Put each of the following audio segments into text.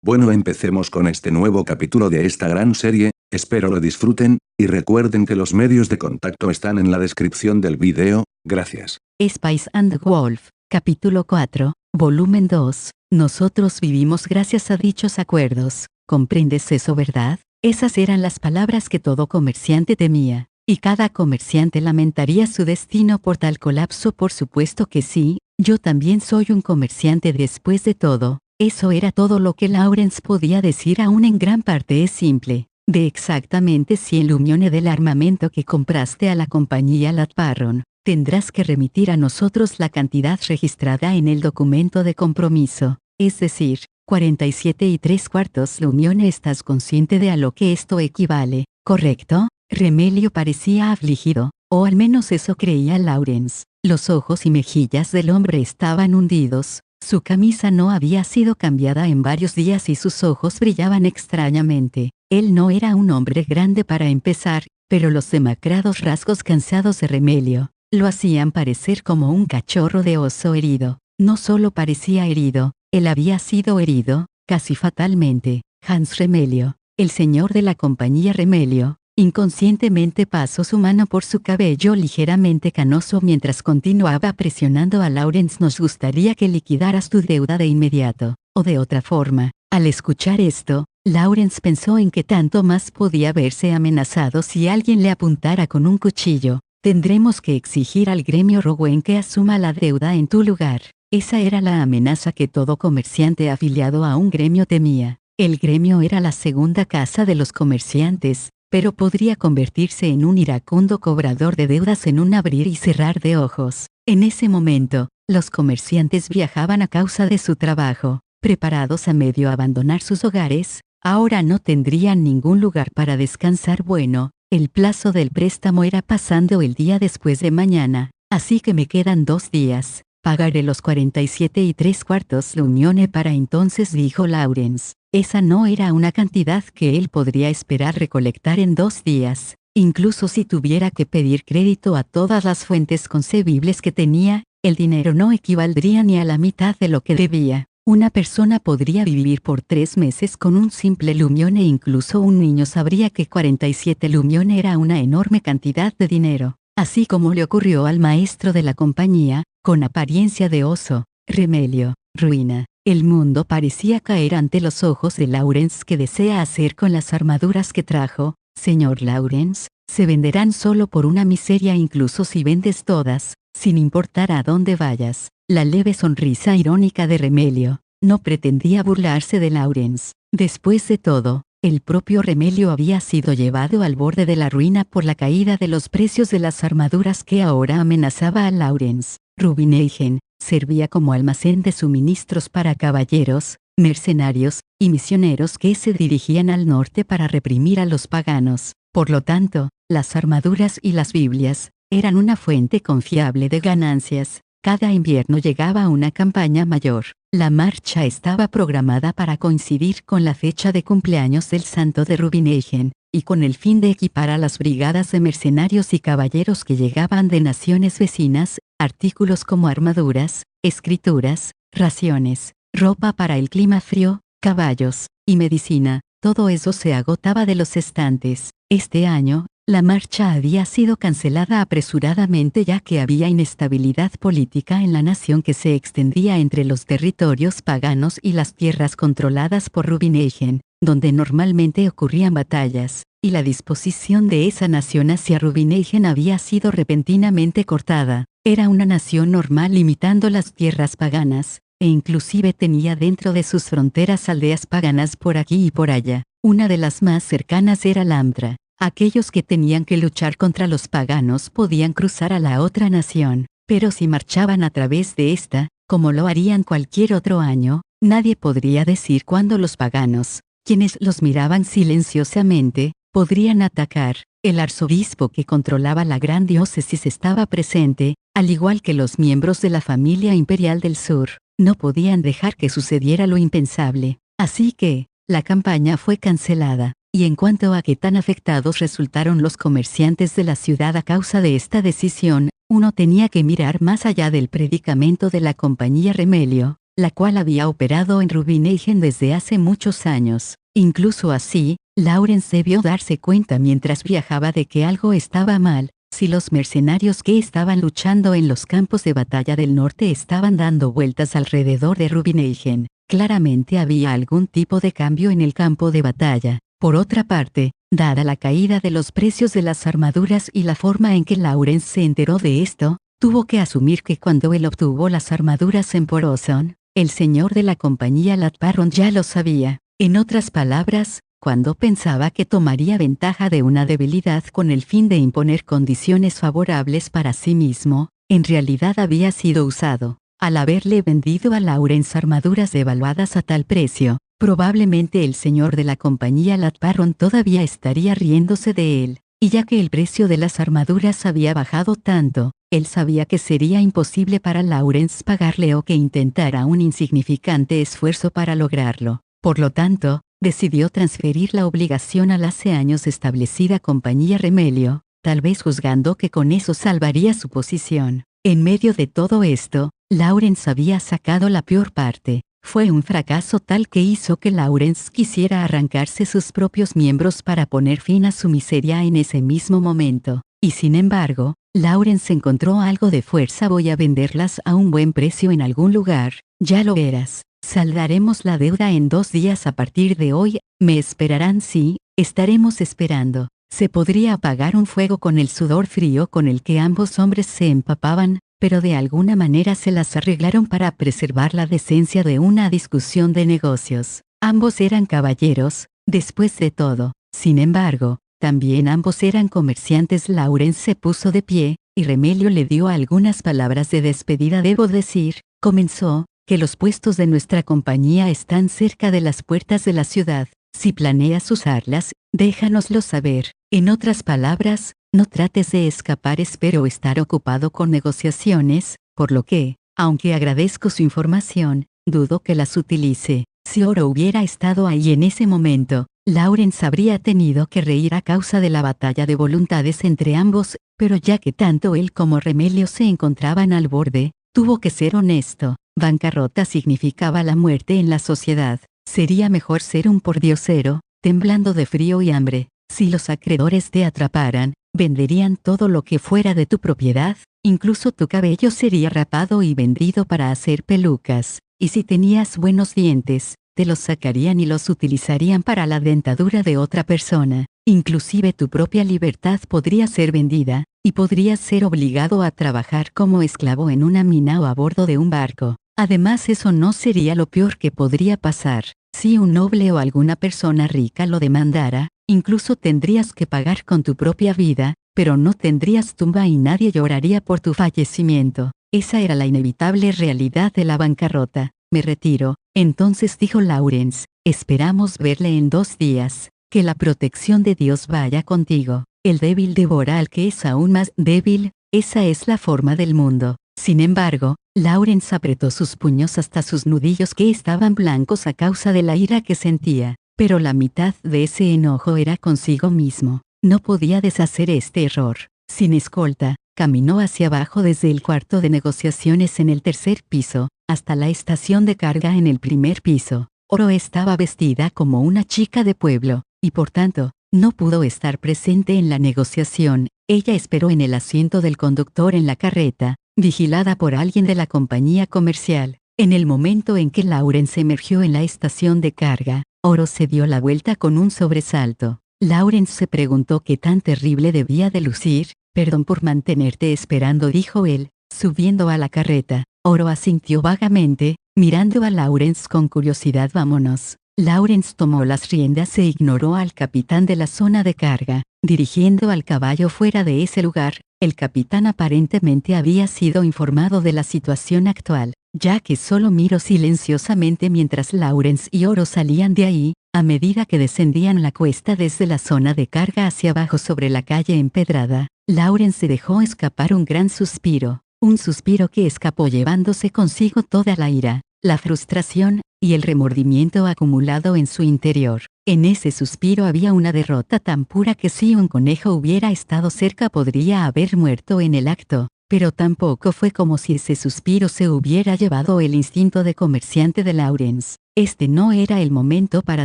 Bueno, empecemos con este nuevo capítulo de esta gran serie, espero lo disfruten, y recuerden que los medios de contacto están en la descripción del video, gracias. Spice and Wolf, capítulo 4, volumen 2, nosotros vivimos gracias a dichos acuerdos, ¿comprendes eso, verdad? Esas eran las palabras que todo comerciante temía, y cada comerciante lamentaría su destino por tal colapso. Por supuesto que sí, yo también soy un comerciante después de todo. Eso era todo lo que Lawrence podía decir. Aún en gran parte es simple. De exactamente 100 lumiones del armamento que compraste a la compañía Latparron, tendrás que remitir a nosotros la cantidad registrada en el documento de compromiso, es decir, 47,75 lumiones. ¿Estás consciente de a lo que esto equivale, correcto? Remelio parecía afligido, o al menos eso creía Lawrence. Los ojos y mejillas del hombre estaban hundidos. Su camisa no había sido cambiada en varios días y sus ojos brillaban extrañamente. Él no era un hombre grande para empezar, pero los demacrados rasgos cansados de Remelio lo hacían parecer como un cachorro de oso herido. No solo parecía herido, él había sido herido, casi fatalmente. Hans Remelio, el señor de la compañía Remelio, inconscientemente pasó su mano por su cabello ligeramente canoso mientras continuaba presionando a Lawrence. Nos gustaría que liquidaras tu deuda de inmediato, o de otra forma. Al escuchar esto, Lawrence pensó en que tanto más podía verse amenazado si alguien le apuntara con un cuchillo. Tendremos que exigir al gremio Rowen que asuma la deuda en tu lugar. Esa era la amenaza que todo comerciante afiliado a un gremio temía. El gremio era la segunda casa de los comerciantes, pero podría convertirse en un iracundo cobrador de deudas en un abrir y cerrar de ojos. En ese momento, los comerciantes viajaban a causa de su trabajo, preparados a medio abandonar sus hogares. Ahora no tendrían ningún lugar para descansar. Bueno, el plazo del préstamo era pasando el día después de mañana, así que me quedan 2 días. Pagaré los 47,75 lumiones para entonces, dijo Lawrence. Esa no era una cantidad que él podría esperar recolectar en 2 días. Incluso si tuviera que pedir crédito a todas las fuentes concebibles que tenía, el dinero no equivaldría ni a la mitad de lo que debía. Una persona podría vivir por 3 meses con un simple lumión, e incluso un niño sabría que 47 lumiones era una enorme cantidad de dinero. Así como le ocurrió al maestro de la compañía, con apariencia de oso, Remelio, ruina. El mundo parecía caer ante los ojos de Lawrence. ¿Qué desea hacer con las armaduras que trajo, señor Lawrence? Se venderán solo por una miseria, incluso si vendes todas, sin importar a dónde vayas. La leve sonrisa irónica de Remelio no pretendía burlarse de Lawrence. Después de todo, el propio Remelio había sido llevado al borde de la ruina por la caída de los precios de las armaduras que ahora amenazaba a Lawrence. Rubineigen servía como almacén de suministros para caballeros, mercenarios y misioneros que se dirigían al norte para reprimir a los paganos. Por lo tanto, las armaduras y las Biblias eran una fuente confiable de ganancias. Cada invierno llegaba una campaña mayor. La marcha estaba programada para coincidir con la fecha de cumpleaños del santo de Rubineigen, y con el fin de equipar a las brigadas de mercenarios y caballeros que llegaban de naciones vecinas, artículos como armaduras, escrituras, raciones, ropa para el clima frío, caballos, y medicina. Todo eso se agotaba de los estantes. Este año, la marcha había sido cancelada apresuradamente ya que había inestabilidad política en la nación que se extendía entre los territorios paganos y las tierras controladas por Rubineigen, donde normalmente ocurrían batallas, y la disposición de esa nación hacia Rubineigen había sido repentinamente cortada. Era una nación normal limitando las tierras paganas, e inclusive tenía dentro de sus fronteras aldeas paganas por aquí y por allá. Una de las más cercanas era Lambda. Aquellos que tenían que luchar contra los paganos podían cruzar a la otra nación, pero si marchaban a través de esta, como lo harían cualquier otro año, nadie podría decir cuándo los paganos, quienes los miraban silenciosamente, podrían atacar. El arzobispo que controlaba la gran diócesis estaba presente, al igual que los miembros de la familia imperial del sur. No podían dejar que sucediera lo impensable. Así que, la campaña fue cancelada. Y en cuanto a qué tan afectados resultaron los comerciantes de la ciudad a causa de esta decisión, uno tenía que mirar más allá del predicamento de la compañía Remelio, la cual había operado en Rubineigen desde hace muchos años. Incluso así, Lawrence debió darse cuenta mientras viajaba de que algo estaba mal. Si los mercenarios que estaban luchando en los campos de batalla del norte estaban dando vueltas alrededor de Rubineigen, claramente había algún tipo de cambio en el campo de batalla. Por otra parte, dada la caída de los precios de las armaduras y la forma en que Lawrence se enteró de esto, tuvo que asumir que cuando él obtuvo las armaduras en Poroson, el señor de la compañía Latparron ya lo sabía. En otras palabras, cuando pensaba que tomaría ventaja de una debilidad con el fin de imponer condiciones favorables para sí mismo, en realidad había sido usado. Al haberle vendido a Lawrence armaduras devaluadas a tal precio, probablemente el señor de la compañía Latparron todavía estaría riéndose de él, y ya que el precio de las armaduras había bajado tanto, él sabía que sería imposible para Lawrence pagarle o que intentara un insignificante esfuerzo para lograrlo. Por lo tanto, decidió transferir la obligación a la hace años establecida compañía Remelio, tal vez juzgando que con eso salvaría su posición. En medio de todo esto, Lawrence había sacado la peor parte. Fue un fracaso tal que hizo que Lawrence quisiera arrancarse sus propios miembros para poner fin a su miseria en ese mismo momento. Y sin embargo, Lawrence encontró algo de fuerza. Voy a venderlas a un buen precio en algún lugar, ya lo verás. Saldaremos la deuda en 2 días a partir de hoy. ¿Me esperarán? Sí, estaremos esperando. Se podría apagar un fuego con el sudor frío con el que ambos hombres se empapaban, pero de alguna manera se las arreglaron para preservar la decencia de una discusión de negocios. Ambos eran caballeros, después de todo. Sin embargo, también ambos eran comerciantes. Lawrence se puso de pie, y Remelio le dio algunas palabras de despedida. Debo decir, comenzó, que los puestos de nuestra compañía están cerca de las puertas de la ciudad. Si planeas usarlas, déjanoslo saber. En otras palabras, no trates de escapar. Espero estar ocupado con negociaciones, por lo que, aunque agradezco su información, dudo que las utilice. Si Oro hubiera estado ahí en ese momento, Lawrence habría tenido que reír a causa de la batalla de voluntades entre ambos, pero ya que tanto él como Remelio se encontraban al borde, tuvo que ser honesto. Bancarrota significaba la muerte en la sociedad. Sería mejor ser un pordiosero, temblando de frío y hambre. Si los acreedores te atraparan, venderían todo lo que fuera de tu propiedad, incluso tu cabello sería rapado y vendido para hacer pelucas. Y si tenías buenos dientes, te los sacarían y los utilizarían para la dentadura de otra persona. Inclusive tu propia libertad podría ser vendida, y podrías ser obligado a trabajar como esclavo en una mina o a bordo de un barco. Además, eso no sería lo peor que podría pasar. Si un noble o alguna persona rica lo demandara, incluso tendrías que pagar con tu propia vida, pero no tendrías tumba y nadie lloraría por tu fallecimiento. Esa era la inevitable realidad de la bancarrota. Me retiro, entonces dijo Lawrence. Esperamos verle en 2 días. Que la protección de Dios vaya contigo. El débil devora al que es aún más débil. Esa es la forma del mundo. Sin embargo, Lawrence apretó sus puños hasta sus nudillos que estaban blancos a causa de la ira que sentía, pero la mitad de ese enojo era consigo mismo. No podía deshacer este error. Sin escolta, caminó hacia abajo desde el cuarto de negociaciones en el 3er piso, hasta la estación de carga en el 1er piso. Oro estaba vestida como una chica de pueblo, y por tanto, no pudo estar presente en la negociación. Ella esperó en el asiento del conductor en la carreta, vigilada por alguien de la compañía comercial. En el momento en que Lawrence emergió en la estación de carga, Oro se dio la vuelta con un sobresalto. Lawrence se preguntó qué tan terrible debía de lucir. Perdón por mantenerte esperando, dijo él, subiendo a la carreta. Oro asintió vagamente, mirando a Lawrence con curiosidad. Vámonos. Lawrence tomó las riendas e ignoró al capitán de la zona de carga, dirigiendo al caballo fuera de ese lugar. El capitán aparentemente había sido informado de la situación actual, ya que solo miró silenciosamente mientras Lawrence y Oro salían de ahí. A medida que descendían la cuesta desde la zona de carga hacia abajo sobre la calle empedrada, Lawrence dejó escapar un gran suspiro, un suspiro que escapó llevándose consigo toda la ira, la frustración, y el remordimiento acumulado en su interior. En ese suspiro había una derrota tan pura que si un conejo hubiera estado cerca podría haber muerto en el acto. pero tampoco fue como si ese suspiro se hubiera llevado el instinto de comerciante de Lawrence. Este no era el momento para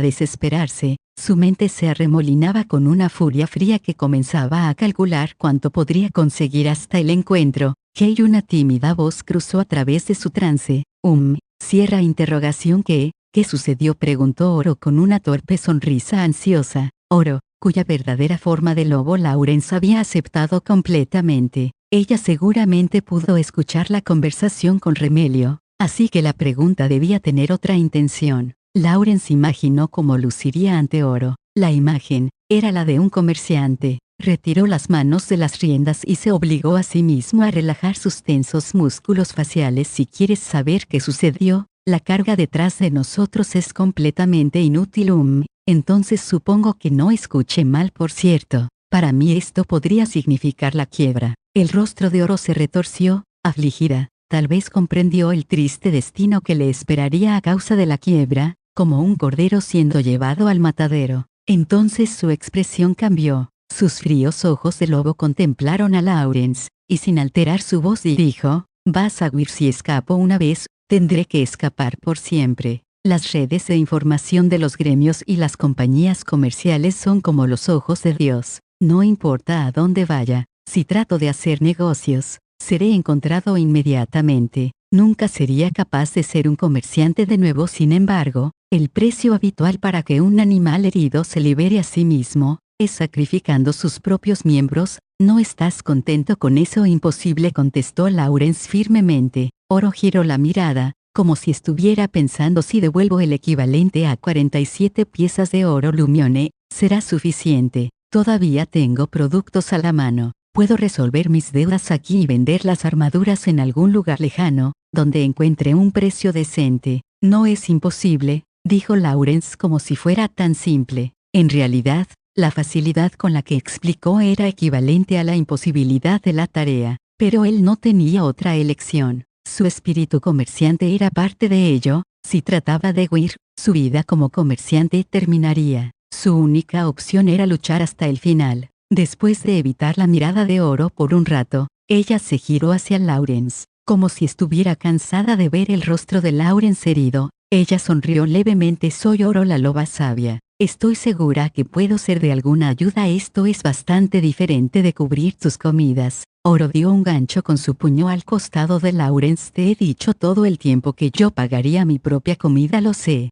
desesperarse, su mente se arremolinaba con una furia fría que comenzaba a calcular cuánto podría conseguir hasta el encuentro, que una tímida voz cruzó a través de su trance. Cierra interrogación ¿qué sucedió? Preguntó Oro con una torpe sonrisa ansiosa. Oro, cuya verdadera forma de lobo Lawrence había aceptado completamente. Ella seguramente pudo escuchar la conversación con Remelio, así que la pregunta debía tener otra intención. Lawrence imaginó cómo luciría ante Oro. La imagen era la de un comerciante. Retiró las manos de las riendas y se obligó a sí mismo a relajar sus tensos músculos faciales. Si quieres saber qué sucedió, la carga detrás de nosotros es completamente inútil. Entonces supongo que no escuché mal. Por cierto, para mí esto podría significar la quiebra. El rostro de Oro se retorció, afligida. Tal vez comprendió el triste destino que le esperaría a causa de la quiebra, como un cordero siendo llevado al matadero. Entonces su expresión cambió. Sus fríos ojos de lobo contemplaron a Lawrence, y sin alterar su voz dijo, «Vas a huir. Si escapo una vez, tendré que escapar por siempre». Las redes de información de los gremios y las compañías comerciales son como los ojos de Dios. No importa a dónde vaya, si trato de hacer negocios, seré encontrado inmediatamente. Nunca sería capaz de ser un comerciante de nuevo. Sin embargo, el precio habitual para que un animal herido se libere a sí mismo, es sacrificando sus propios miembros. ¿No estás contento con eso? Imposible, contestó Lawrence firmemente. Oro giró la mirada, como si estuviera pensando: si devuelvo el equivalente a 47 piezas de oro Lumione, será suficiente. Todavía tengo productos a la mano. Puedo resolver mis deudas aquí y vender las armaduras en algún lugar lejano, donde encuentre un precio decente. No es imposible, dijo Lawrence como si fuera tan simple. En realidad, la facilidad con la que explicó era equivalente a la imposibilidad de la tarea, pero él no tenía otra elección. Su espíritu comerciante era parte de ello. Si trataba de huir, su vida como comerciante terminaría. Su única opción era luchar hasta el final. Después de evitar la mirada de Oro por un rato, ella se giró hacia Lawrence, como si estuviera cansada de ver el rostro de Lawrence herido. Ella sonrió levemente. Soy Oro, la loba sabia. Estoy segura que puedo ser de alguna ayuda. Esto es bastante diferente de cubrir tus comidas. Oro dio un gancho con su puño al costado de Lawrence. Te he dicho todo el tiempo que yo pagaría mi propia comida. Lo sé,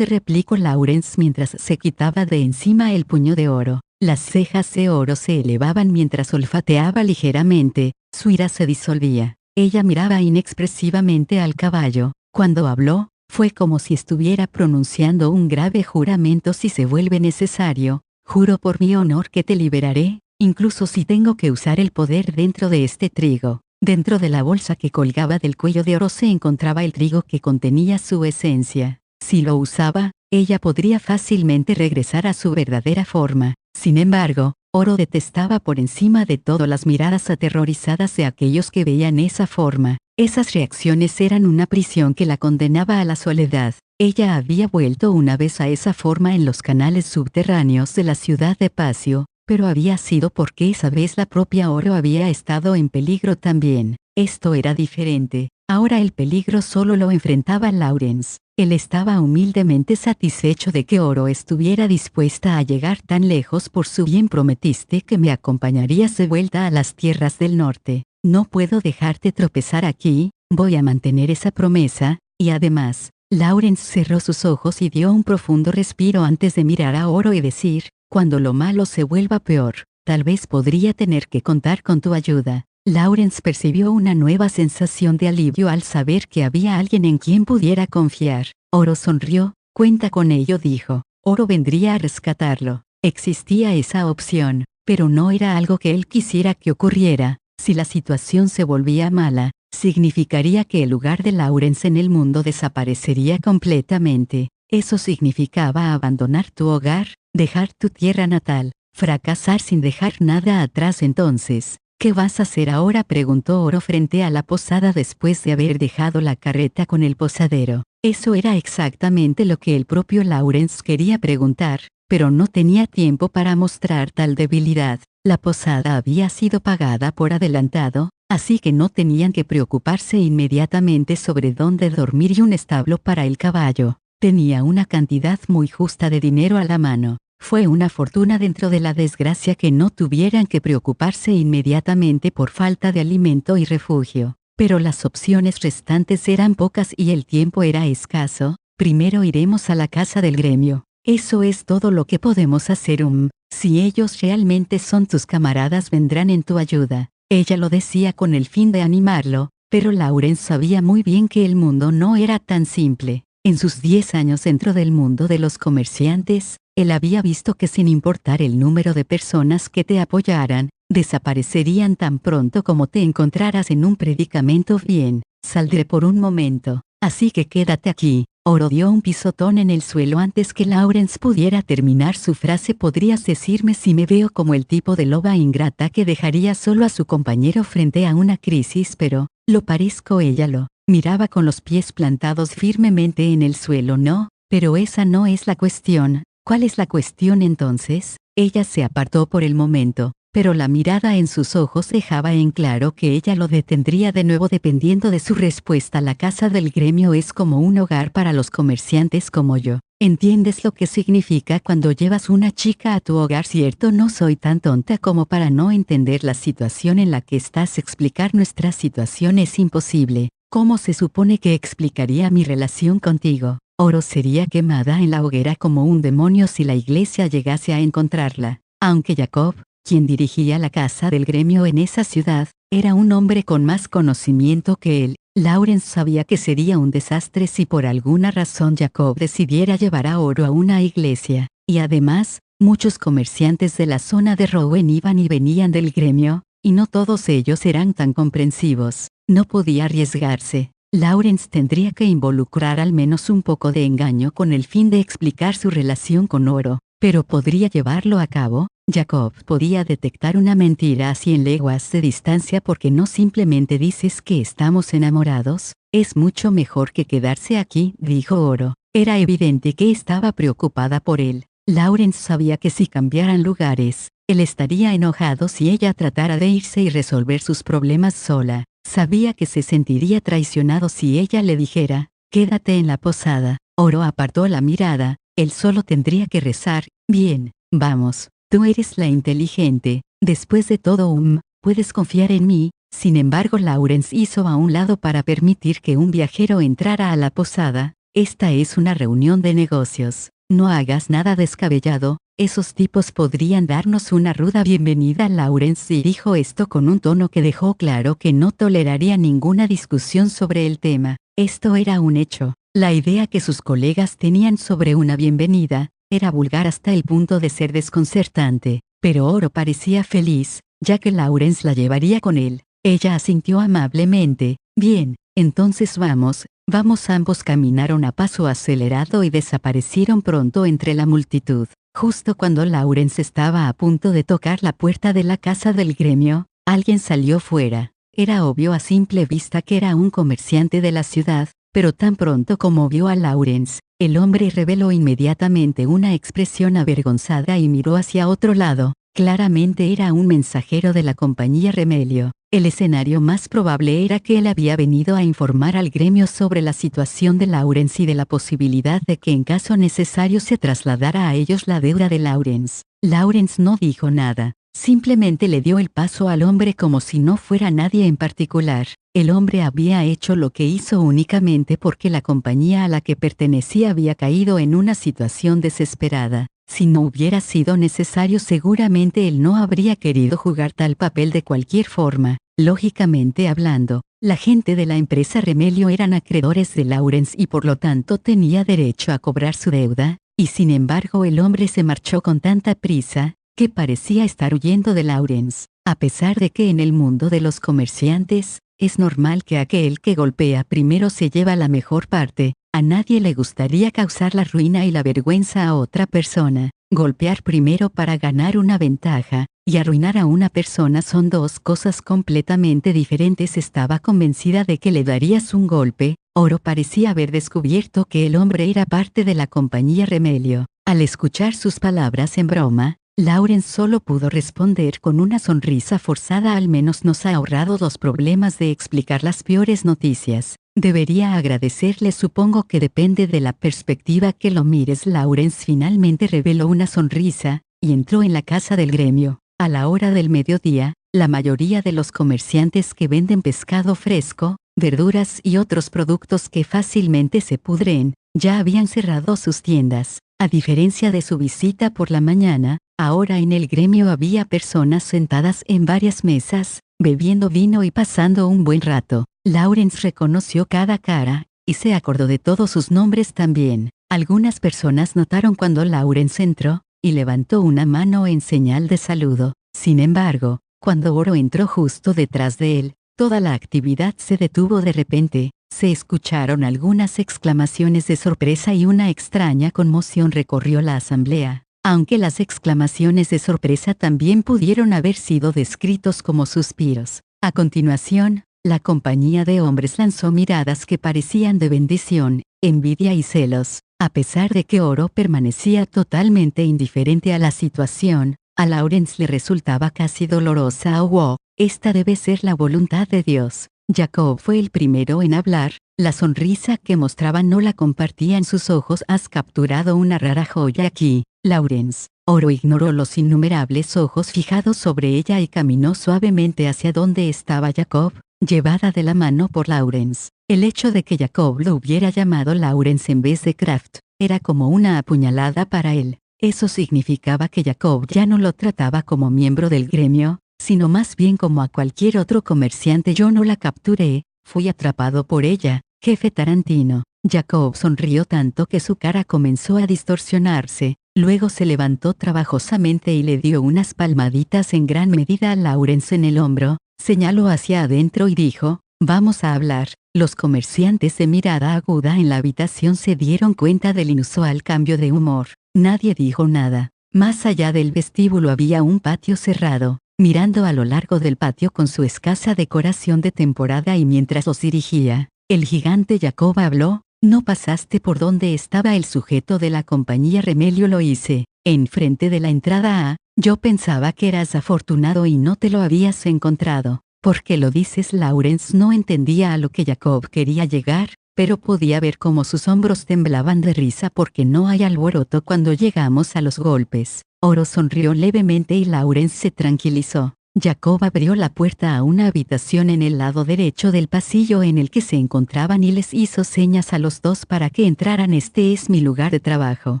replicó Lawrence mientras se quitaba de encima el puño de Oro. Las cejas de Oro se elevaban mientras olfateaba ligeramente. Su ira se disolvía. Ella miraba inexpresivamente al caballo. Cuando habló, fue como si estuviera pronunciando un grave juramento. Si se vuelve necesario, juro por mi honor que te liberaré, incluso si tengo que usar el poder dentro de este trigo. Dentro de la bolsa que colgaba del cuello de Oro se encontraba el trigo que contenía su esencia. Si lo usaba, ella podría fácilmente regresar a su verdadera forma. Sin embargo, Oro detestaba por encima de todo las miradas aterrorizadas de aquellos que veían esa forma. Esas reacciones eran una prisión que la condenaba a la soledad. Ella había vuelto una vez a esa forma en los canales subterráneos de la ciudad de Pacio, pero había sido porque esa vez la propia Oro había estado en peligro también. Esto era diferente. Ahora el peligro solo lo enfrentaba Lawrence. Él estaba humildemente satisfecho de que Oro estuviera dispuesta a llegar tan lejos por su bien. Prometiste que me acompañarías de vuelta a las tierras del norte. No puedo dejarte tropezar aquí. Voy a mantener esa promesa, y además, Lawrence cerró sus ojos y dio un profundo respiro antes de mirar a Oro y decir: cuando lo malo se vuelva peor, tal vez podría tener que contar con tu ayuda. Lawrence percibió una nueva sensación de alivio al saber que había alguien en quien pudiera confiar. Oro sonrió. Cuenta con ello, dijo. Oro vendría a rescatarlo. Existía esa opción, pero no era algo que él quisiera que ocurriera. Si la situación se volvía mala, significaría que el lugar de Lawrence en el mundo desaparecería completamente. Eso significaba abandonar tu hogar, dejar tu tierra natal, fracasar sin dejar nada atrás. Entonces, ¿qué vas a hacer ahora?, preguntó Oro frente a la posada después de haber dejado la carreta con el posadero. Eso era exactamente lo que el propio Lawrence quería preguntar, pero no tenía tiempo para mostrar tal debilidad. La posada había sido pagada por adelantado, así que no tenían que preocuparse inmediatamente sobre dónde dormir y un establo para el caballo. Tenía una cantidad muy justa de dinero a la mano. Fue una fortuna dentro de la desgracia que no tuvieran que preocuparse inmediatamente por falta de alimento y refugio. Pero las opciones restantes eran pocas y el tiempo era escaso. Primero iremos a la casa del gremio. Eso es todo lo que podemos hacer. Si ellos realmente son tus camaradas, vendrán en tu ayuda. Ella lo decía con el fin de animarlo, pero Lawrence sabía muy bien que el mundo no era tan simple. En sus 10 años dentro del mundo de los comerciantes, él había visto que sin importar el número de personas que te apoyaran, desaparecerían tan pronto como te encontraras en un predicamento. Bien, saldré por un momento, así que quédate aquí. Oro dio un pisotón en el suelo antes que Lawrence pudiera terminar su frase. ¿Podrías decirme si me veo como el tipo de loba ingrata que dejaría solo a su compañero frente a una crisis? Pero, ¿lo parezco? Ella lo miraba con los pies plantados firmemente en el suelo. No, pero esa no es la cuestión. ¿Cuál es la cuestión entonces? Ella se apartó por el momento, pero la mirada en sus ojos dejaba en claro que ella lo detendría de nuevo dependiendo de su respuesta. La casa del gremio es como un hogar para los comerciantes como yo. ¿Entiendes lo que significa cuando llevas una chica a tu hogar, cierto? No soy tan tonta como para no entender la situación en la que estás. Explicar nuestra situación es imposible. ¿Cómo se supone que explicaría mi relación contigo? Oro sería quemada en la hoguera como un demonio si la iglesia llegase a encontrarla. Aunque Jacob, quien dirigía la casa del gremio en esa ciudad, era un hombre con más conocimiento que él, Lawrence sabía que sería un desastre si por alguna razón Jacob decidiera llevar a Oro a una iglesia. Y además, muchos comerciantes de la zona de Rowan iban y venían del gremio, y no todos ellos eran tan comprensivos. No podía arriesgarse. Lawrence tendría que involucrar al menos un poco de engaño con el fin de explicar su relación con Oro. Pero ¿podría llevarlo a cabo? Jacob podía detectar una mentira a 100 leguas de distancia. ¿Porque no simplemente dices que estamos enamorados? Es mucho mejor que quedarse aquí, dijo Oro. Era evidente que estaba preocupada por él. Lawrence sabía que si cambiaran lugares, él estaría enojado si ella tratara de irse y resolver sus problemas sola. Sabía que se sentiría traicionado si ella le dijera, quédate en la posada. Oro apartó la mirada. Él solo tendría que rezar. Bien, vamos. Tú eres la inteligente. Después de todo, puedes confiar en mí. Sin embargo, Lawrence hizo a un lado para permitir que un viajero entrara a la posada. Esta es una reunión de negocios. No hagas nada descabellado. Esos tipos podrían darnos una ruda bienvenida. Lawrence dijo esto con un tono que dejó claro que no toleraría ninguna discusión sobre el tema. Esto era un hecho. La idea que sus colegas tenían sobre una bienvenida era vulgar hasta el punto de ser desconcertante, pero Oro parecía feliz, ya que Lawrence la llevaría con él. Ella asintió amablemente. Bien, entonces vamos. Ambos caminaron a paso acelerado y desaparecieron pronto entre la multitud. Justo cuando Lawrence estaba a punto de tocar la puerta de la casa del gremio, alguien salió fuera. Era obvio a simple vista que era un comerciante de la ciudad, pero tan pronto como vio a Lawrence, el hombre reveló inmediatamente una expresión avergonzada y miró hacia otro lado. Claramente era un mensajero de la compañía Remelio. El escenario más probable era que él había venido a informar al gremio sobre la situación de Lawrence y de la posibilidad de que en caso necesario se trasladara a ellos la deuda de Lawrence. Lawrence no dijo nada. Simplemente le dio el paso al hombre como si no fuera nadie en particular. El hombre había hecho lo que hizo únicamente porque la compañía a la que pertenecía había caído en una situación desesperada. Si no hubiera sido necesario, seguramente él no habría querido jugar tal papel de cualquier forma. Lógicamente hablando, la gente de la empresa Remelio eran acreedores de Lawrence y por lo tanto tenía derecho a cobrar su deuda, y sin embargo el hombre se marchó con tanta prisa, que parecía estar huyendo de Lawrence. A pesar de que en el mundo de los comerciantes, es normal que aquel que golpea primero se lleva la mejor parte. A nadie le gustaría causar la ruina y la vergüenza a otra persona. Golpear primero para ganar una ventaja, y arruinar a una persona son dos cosas completamente diferentes. Estaba convencida de que le darías un golpe. Oro parecía haber descubierto que el hombre era parte de la compañía Remelio. Al escuchar sus palabras en broma, Lawrence solo pudo responder con una sonrisa forzada. Al menos nos ha ahorrado los problemas de explicar las peores noticias. Debería agradecerle. Supongo que depende de la perspectiva que lo mires. Lawrence finalmente reveló una sonrisa, y entró en la casa del gremio. A la hora del mediodía, la mayoría de los comerciantes que venden pescado fresco, verduras y otros productos que fácilmente se pudren, ya habían cerrado sus tiendas. A diferencia de su visita por la mañana, ahora en el gremio había personas sentadas en varias mesas, bebiendo vino y pasando un buen rato. Lawrence reconoció cada cara, y se acordó de todos sus nombres también. Algunas personas notaron cuando Lawrence entró, y levantó una mano en señal de saludo. Sin embargo, cuando Oro entró justo detrás de él, toda la actividad se detuvo de repente. Se escucharon algunas exclamaciones de sorpresa y una extraña conmoción recorrió la asamblea, aunque las exclamaciones de sorpresa también pudieron haber sido descritos como suspiros. A continuación, la compañía de hombres lanzó miradas que parecían de bendición, envidia y celos. A pesar de que Oro permanecía totalmente indiferente a la situación, a Lawrence le resultaba casi dolorosa. Oh, esta debe ser la voluntad de Dios. Jacob fue el primero en hablar. La sonrisa que mostraba no la compartía en sus ojos. Has capturado una rara joya aquí, Lawrence. Oro ignoró los innumerables ojos fijados sobre ella y caminó suavemente hacia donde estaba Jacob, llevada de la mano por Lawrence. El hecho de que Jacob lo hubiera llamado Lawrence en vez de Kraft, era como una apuñalada para él. Eso significaba que Jacob ya no lo trataba como miembro del gremio, sino más bien como a cualquier otro comerciante. Yo no la capturé, fui atrapado por ella, jefe Tarantino. Jacob sonrió tanto que su cara comenzó a distorsionarse, luego se levantó trabajosamente y le dio unas palmaditas en gran medida a Lawrence en el hombro, señaló hacia adentro y dijo, vamos a hablar. Los comerciantes de mirada aguda en la habitación se dieron cuenta del inusual cambio de humor. Nadie dijo nada. Más allá del vestíbulo había un patio cerrado. Mirando a lo largo del patio con su escasa decoración de temporada y mientras los dirigía, el gigante Jacob habló, no pasaste por donde estaba el sujeto de la compañía. Remelio lo hice, enfrente de la entrada A. Yo pensaba que eras afortunado y no te lo habías encontrado. ¿Por qué lo dices? Lawrence no entendía a lo que Jacob quería llegar, pero podía ver cómo sus hombros temblaban de risa. Porque no hay alboroto cuando llegamos a los golpes. Oro sonrió levemente y Lawrence se tranquilizó. Jacob abrió la puerta a una habitación en el lado derecho del pasillo en el que se encontraban y les hizo señas a los dos para que entraran. Este es mi lugar de trabajo.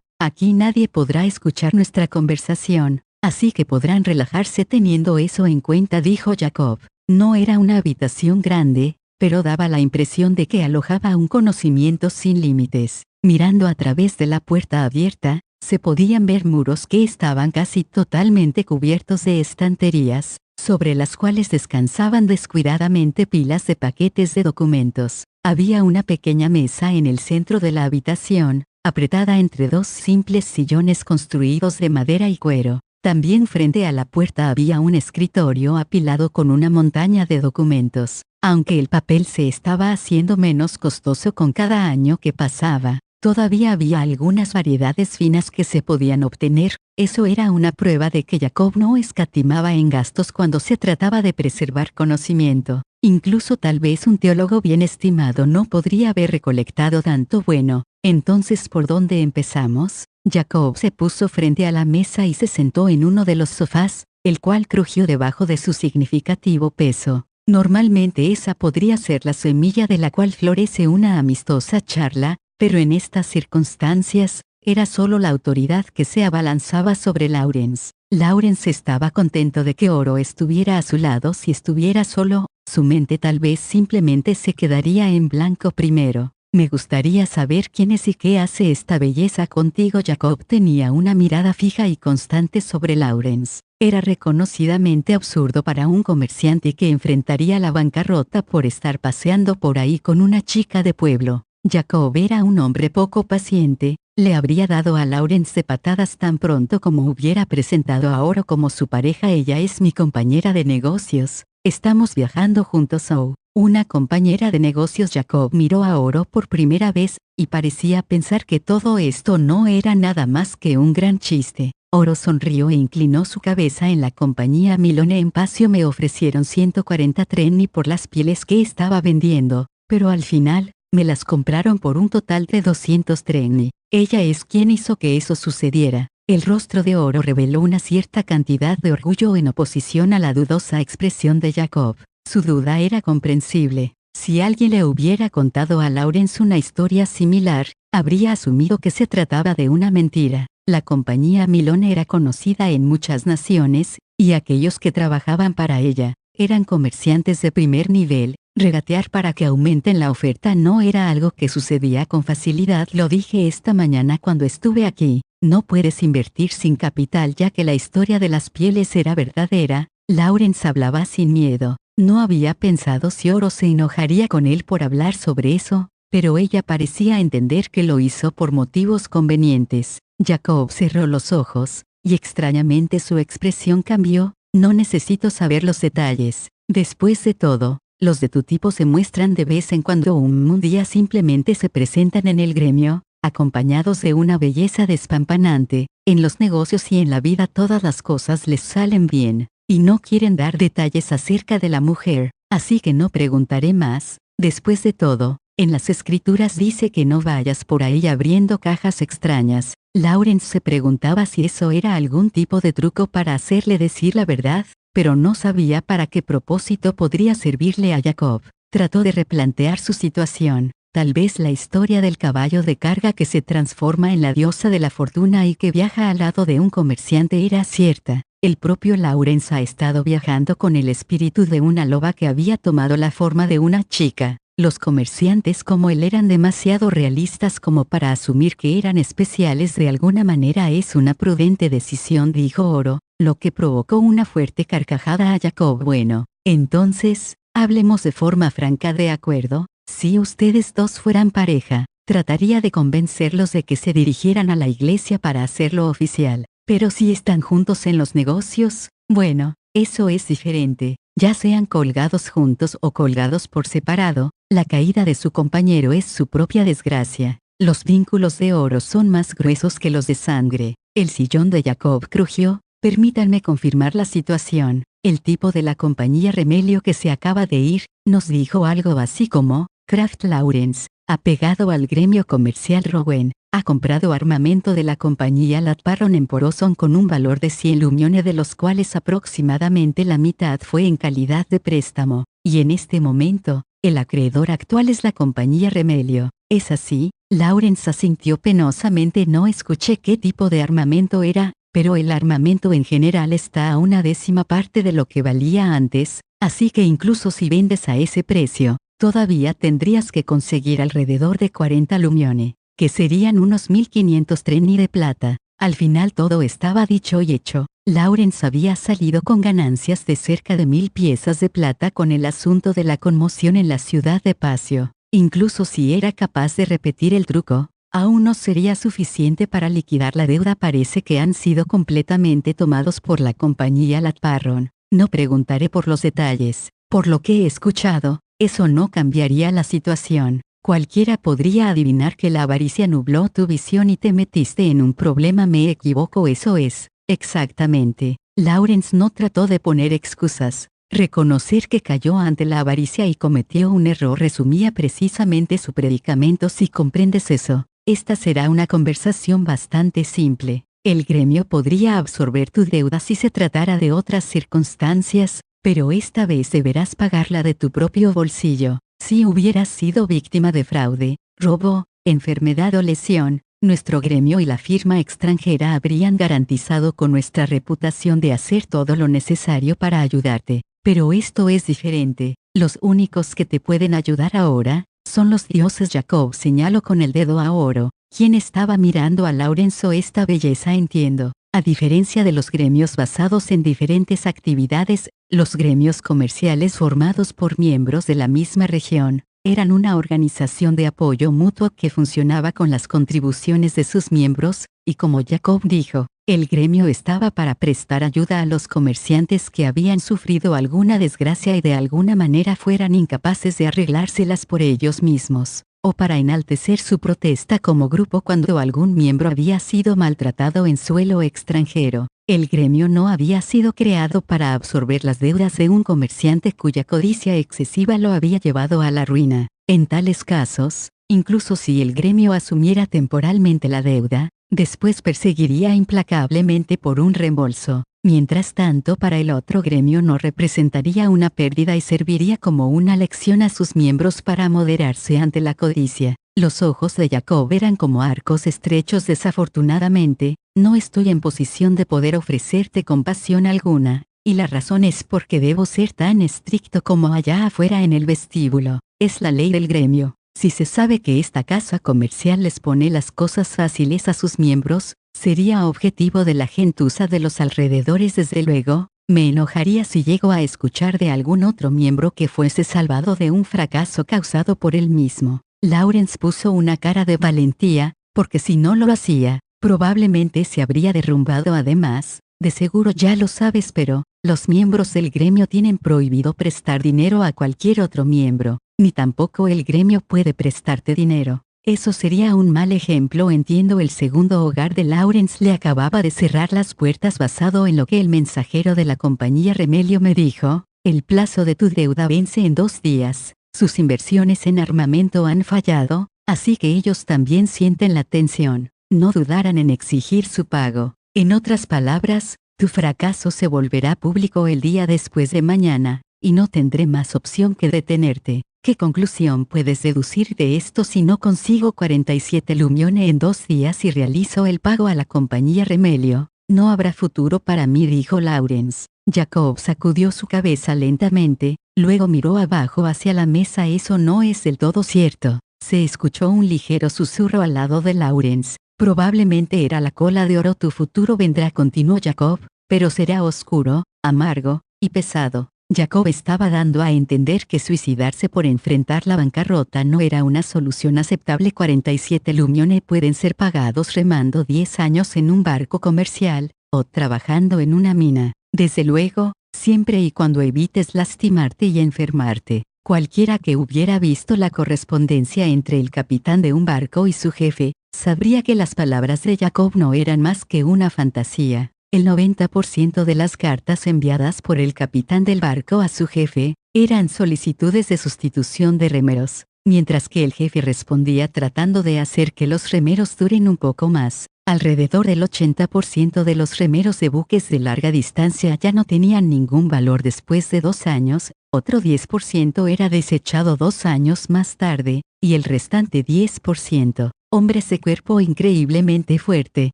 Aquí nadie podrá escuchar nuestra conversación, así que podrán relajarse teniendo eso en cuenta, dijo Jacob. No era una habitación grande, pero daba la impresión de que alojaba un conocimiento sin límites. Mirando a través de la puerta abierta, se podían ver muros que estaban casi totalmente cubiertos de estanterías, sobre las cuales descansaban descuidadamente pilas de paquetes de documentos. Había una pequeña mesa en el centro de la habitación, apretada entre dos simples sillones construidos de madera y cuero. También frente a la puerta había un escritorio apilado con una montaña de documentos. Aunque el papel se estaba haciendo menos costoso con cada año que pasaba, todavía había algunas variedades finas que se podían obtener. Eso era una prueba de que Jacob no escatimaba en gastos cuando se trataba de preservar conocimiento. Incluso tal vez un teólogo bien estimado no podría haber recolectado tanto. Bueno, entonces ¿por dónde empezamos? Jacob se puso frente a la mesa y se sentó en uno de los sofás, el cual crujió debajo de su significativo peso. Normalmente esa podría ser la semilla de la cual florece una amistosa charla, pero en estas circunstancias, era solo la autoridad que se abalanzaba sobre Lawrence. Lawrence estaba contento de que Oro estuviera a su lado. Si estuviera solo, su mente tal vez simplemente se quedaría en blanco. Primero, me gustaría saber quién es y qué hace esta belleza contigo. Jacob tenía una mirada fija y constante sobre Lawrence. Era reconocidamente absurdo para un comerciante que enfrentaría la bancarrota por estar paseando por ahí con una chica de pueblo. Jacob era un hombre poco paciente. Le habría dado a Lawrence de patadas tan pronto como hubiera presentado a Oro como su pareja. Ella es mi compañera de negocios. Estamos viajando juntos. Oh, Una compañera de negocios. Jacob miró a Oro por primera vez, y parecía pensar que todo esto no era nada más que un gran chiste. Oro sonrió e inclinó su cabeza. En la compañía Milone en Pasio me ofrecieron 140 trenni por las pieles que estaba vendiendo, pero al final, me las compraron por un total de 200 trenni. Ella es quien hizo que eso sucediera. El rostro de Oro reveló una cierta cantidad de orgullo en oposición a la dudosa expresión de Jacob. Su duda era comprensible. Si alguien le hubiera contado a Lawrence una historia similar, habría asumido que se trataba de una mentira. La compañía Milone era conocida en muchas naciones, y aquellos que trabajaban para ella, eran comerciantes de primer nivel. Regatear para que aumenten la oferta no era algo que sucedía con facilidad. Lo dije esta mañana cuando estuve aquí. No puedes invertir sin capital ya que la historia de las pieles era verdadera. Lawrence hablaba sin miedo. No había pensado si Oro se enojaría con él por hablar sobre eso, pero ella parecía entender que lo hizo por motivos convenientes. Jacob cerró los ojos, y extrañamente su expresión cambió. No necesito saber los detalles. Después de todo, los de tu tipo se muestran de vez en cuando. Un día simplemente se presentan en el gremio, acompañados de una belleza despampanante. En los negocios y en la vida todas las cosas les salen bien, y no quieren dar detalles acerca de la mujer, así que no preguntaré más. Después de todo, en las escrituras dice que no vayas por ahí abriendo cajas extrañas. Lawrence se preguntaba si eso era algún tipo de truco para hacerle decir la verdad, pero no sabía para qué propósito podría servirle a Jacob. Trató de replantear su situación. Tal vez la historia del caballo de carga que se transforma en la diosa de la fortuna y que viaja al lado de un comerciante era cierta. El propio Lawrence ha estado viajando con el espíritu de una loba que había tomado la forma de una chica. Los comerciantes como él eran demasiado realistas como para asumir que eran especiales de alguna manera. Es una prudente decisión, dijo Oro, lo que provocó una fuerte carcajada a Jacob. Bueno, entonces, hablemos de forma franca, ¿de acuerdo? Si ustedes dos fueran pareja, trataría de convencerlos de que se dirigieran a la iglesia para hacerlo oficial. Pero si están juntos en los negocios, bueno, eso es diferente. Ya sean colgados juntos o colgados por separado, la caída de su compañero es su propia desgracia. Los vínculos de Oro son más gruesos que los de sangre. El sillón de Jacob crujió. Permítanme confirmar la situación. El tipo de la compañía Remelio que se acaba de ir, nos dijo algo así como, Kraft Lawrence, apegado al gremio comercial Rowen, ha comprado armamento de la compañía Latparron en Poroson con un valor de 100 lumiones, de los cuales aproximadamente la mitad fue en calidad de préstamo, y en este momento, el acreedor actual es la compañía Remelio. ¿Es así? Lawrence asintió penosamente. No escuché qué tipo de armamento era, pero el armamento en general está a una décima parte de lo que valía antes, así que incluso si vendes a ese precio, todavía tendrías que conseguir alrededor de 40 lumiones, que serían unos 1500 trenni de plata. Al final todo estaba dicho y hecho. Lawrence había salido con ganancias de cerca de 1000 piezas de plata con el asunto de la conmoción en la ciudad de Pasio. Incluso si era capaz de repetir el truco, aún no sería suficiente para liquidar la deuda. Parece que han sido completamente tomados por la compañía Latparron. No preguntaré por los detalles. Por lo que he escuchado, eso no cambiaría la situación. Cualquiera podría adivinar que la avaricia nubló tu visión y te metiste en un problema. ¿Me equivoco? Eso es, exactamente. Lawrence no trató de poner excusas. Reconocer que cayó ante la avaricia y cometió un error resumía precisamente su predicamento. Si comprendes eso, esta será una conversación bastante simple. El gremio podría absorber tu deuda si se tratara de otras circunstancias, pero esta vez deberás pagarla de tu propio bolsillo. Si hubieras sido víctima de fraude, robo, enfermedad o lesión, nuestro gremio y la firma extranjera habrían garantizado con nuestra reputación de hacer todo lo necesario para ayudarte. Pero esto es diferente. Los únicos que te pueden ayudar ahora son los dioses. Jacob señaló con el dedo a Oro, quien estaba mirando a Lawrence. Esta belleza entiendo. A diferencia de los gremios basados en diferentes actividades, los gremios comerciales formados por miembros de la misma región, eran una organización de apoyo mutuo que funcionaba con las contribuciones de sus miembros, y como Jacob dijo, El gremio estaba para prestar ayuda a los comerciantes que habían sufrido alguna desgracia y de alguna manera fueran incapaces de arreglárselas por ellos mismos, o para enaltecer su protesta como grupo cuando algún miembro había sido maltratado en suelo extranjero. El gremio no había sido creado para absorber las deudas de un comerciante cuya codicia excesiva lo había llevado a la ruina. En tales casos, incluso si el gremio asumiera temporalmente la deuda, después perseguiría implacablemente por un reembolso. Mientras tanto, para el otro gremio no representaría una pérdida y serviría como una lección a sus miembros para moderarse ante la codicia. Los ojos de Jacob eran como arcos estrechos. Desafortunadamente, no estoy en posición de poder ofrecerte compasión alguna, y la razón es porque debo ser tan estricto como allá afuera en el vestíbulo. Es la ley del gremio. Si se sabe que esta casa comercial les pone las cosas fáciles a sus miembros, sería objetivo de la gentuza de los alrededores. Desde luego, me enojaría si llego a escuchar de algún otro miembro que fuese salvado de un fracaso causado por él mismo. Lawrence puso una cara de valentía, porque si no lo hacía, probablemente se habría derrumbado. Además, de seguro ya lo sabes, pero los miembros del gremio tienen prohibido prestar dinero a cualquier otro miembro, ni tampoco el gremio puede prestarte dinero. Eso sería un mal ejemplo. Entiendo. El segundo hogar de Lawrence le acababa de cerrar las puertas basado en lo que el mensajero de la compañía Remelio me dijo. El plazo de tu deuda vence en 2 días. Sus inversiones en armamento han fallado, así que ellos también sienten la tensión. No dudarán en exigir su pago. En otras palabras, tu fracaso se volverá público el día después de mañana, y no tendré más opción que detenerte. ¿Qué conclusión puedes deducir de esto? Si no consigo 47 lumione en 2 días y realizo el pago a la compañía Remelio, no habrá futuro para mí, dijo Lawrence. Jacob sacudió su cabeza lentamente, luego miró abajo hacia la mesa. Eso no es del todo cierto. Se escuchó un ligero susurro al lado de Lawrence. Probablemente era la cola de oro. Tu futuro vendrá, continuó Jacob, pero será oscuro, amargo y pesado. Jacob estaba dando a entender que suicidarse por enfrentar la bancarrota no era una solución aceptable. 47 lumione pueden ser pagados remando 10 años en un barco comercial, o trabajando en una mina. Desde luego, siempre y cuando evites lastimarte y enfermarte. Cualquiera que hubiera visto la correspondencia entre el capitán de un barco y su jefe, sabría que las palabras de Jacob no eran más que una fantasía. El 90% de las cartas enviadas por el capitán del barco a su jefe, eran solicitudes de sustitución de remeros, mientras que el jefe respondía tratando de hacer que los remeros duren un poco más. Alrededor del 80% de los remeros de buques de larga distancia ya no tenían ningún valor después de 2 años, otro 10% era desechado 2 años más tarde, y el restante 10%, hombres de cuerpo increíblemente fuerte,